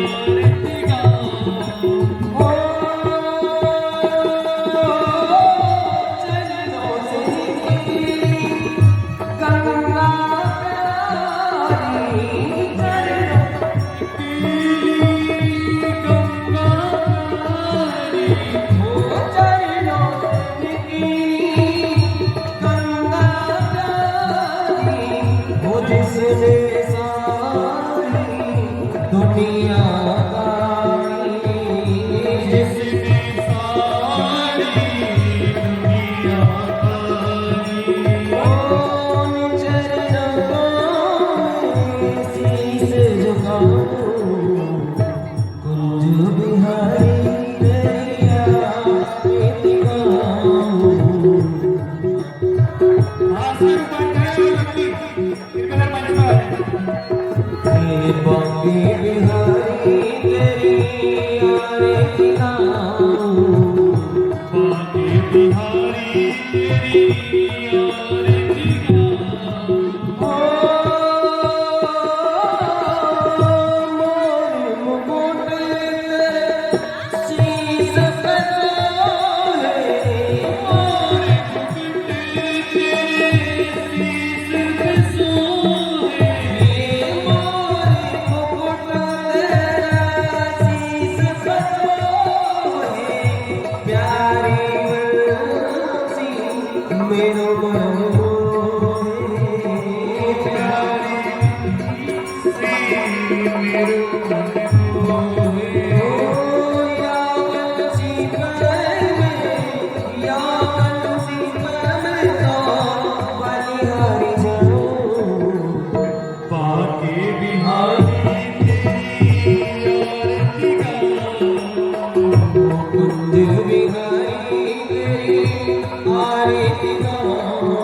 आरती गाऊं ओ चरणों से गंगा प्यारी चरणों गंगा प्यारी ओ चरणों की गंगा प्यारी वो जिसने सारी दुनिया गाई जिसने सारी दुनिया गाई ओ चरणों में शीश झुकाऊं कुंज बिहारी तेरी आरती गाऊं बांके बिहारी तेरी आरती गाऊं बांके बिहारी तेरी आरती गाऊं ओ मोर मुकुट शीश पे सोहे मोर मुकुट तेरे शीश पे सोहे मेरो मन मोहे प्यारी सी मेरो मन मोहे यावन सी में तो बलिहारी जाऊं बांके बिहारी तेरी आरती गाऊं कुंज बिहारी तेरी आरती गाऊं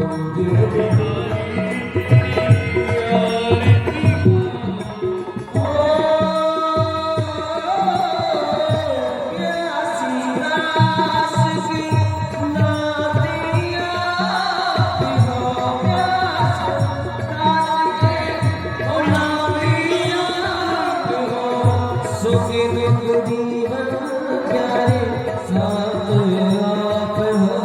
कुंज बिहारी तेरी आरती गाऊं ओ प्यासी दास की नातिया हो प्यासी दास के ओ नातिया हो सुख दुख जीवन प्यारे साथ आप हो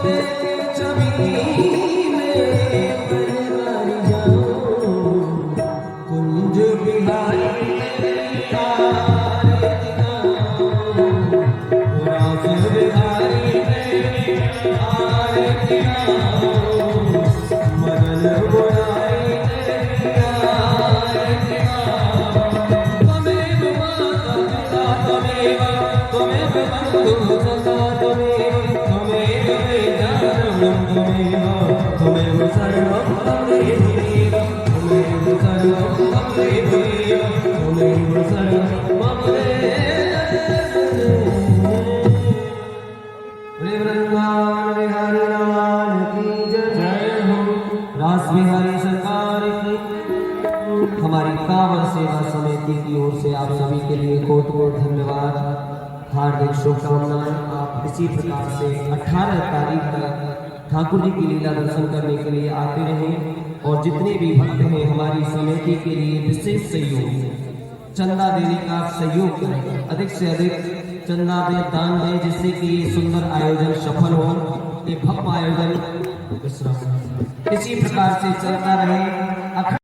तेरी छवि में परिवारी जाऊं कुंज बिहारी तेरी आरती गाऊं रास बिहारी तेरी आरती गाऊं मदन मुरारी तेरी आरती गाऊं त्वमेव माता पिता त्वमेव बंधु सखा त्वमेव वेदान्तम त्वमेव सर्वं त्वमेव सर्वं त्वमेव सर्वं मम वृंदावन बिहारी लाल की जय हो रास बिहारी सरकार की। हमारी कांवर सेवा समिति की ओर से आप सभी के लिए कोट कोट धन्यवाद, हार्दिक शुभकामनाएं। आप इसी प्रकार से 18 तारीख तक ठाकुर जी की लीला दर्शन करने के लिए आते रहें और जितने भी भक्त हैं हमारी समिति के लिए विशेष सहयोग चंदा देने का सहयोग करें, अधिक से अधिक चंदा दें, दान दें, जिससे कि ये सुंदर आयोजन सफल हो। ये भव्य आयोजन इसी प्रकार से चलता रहे।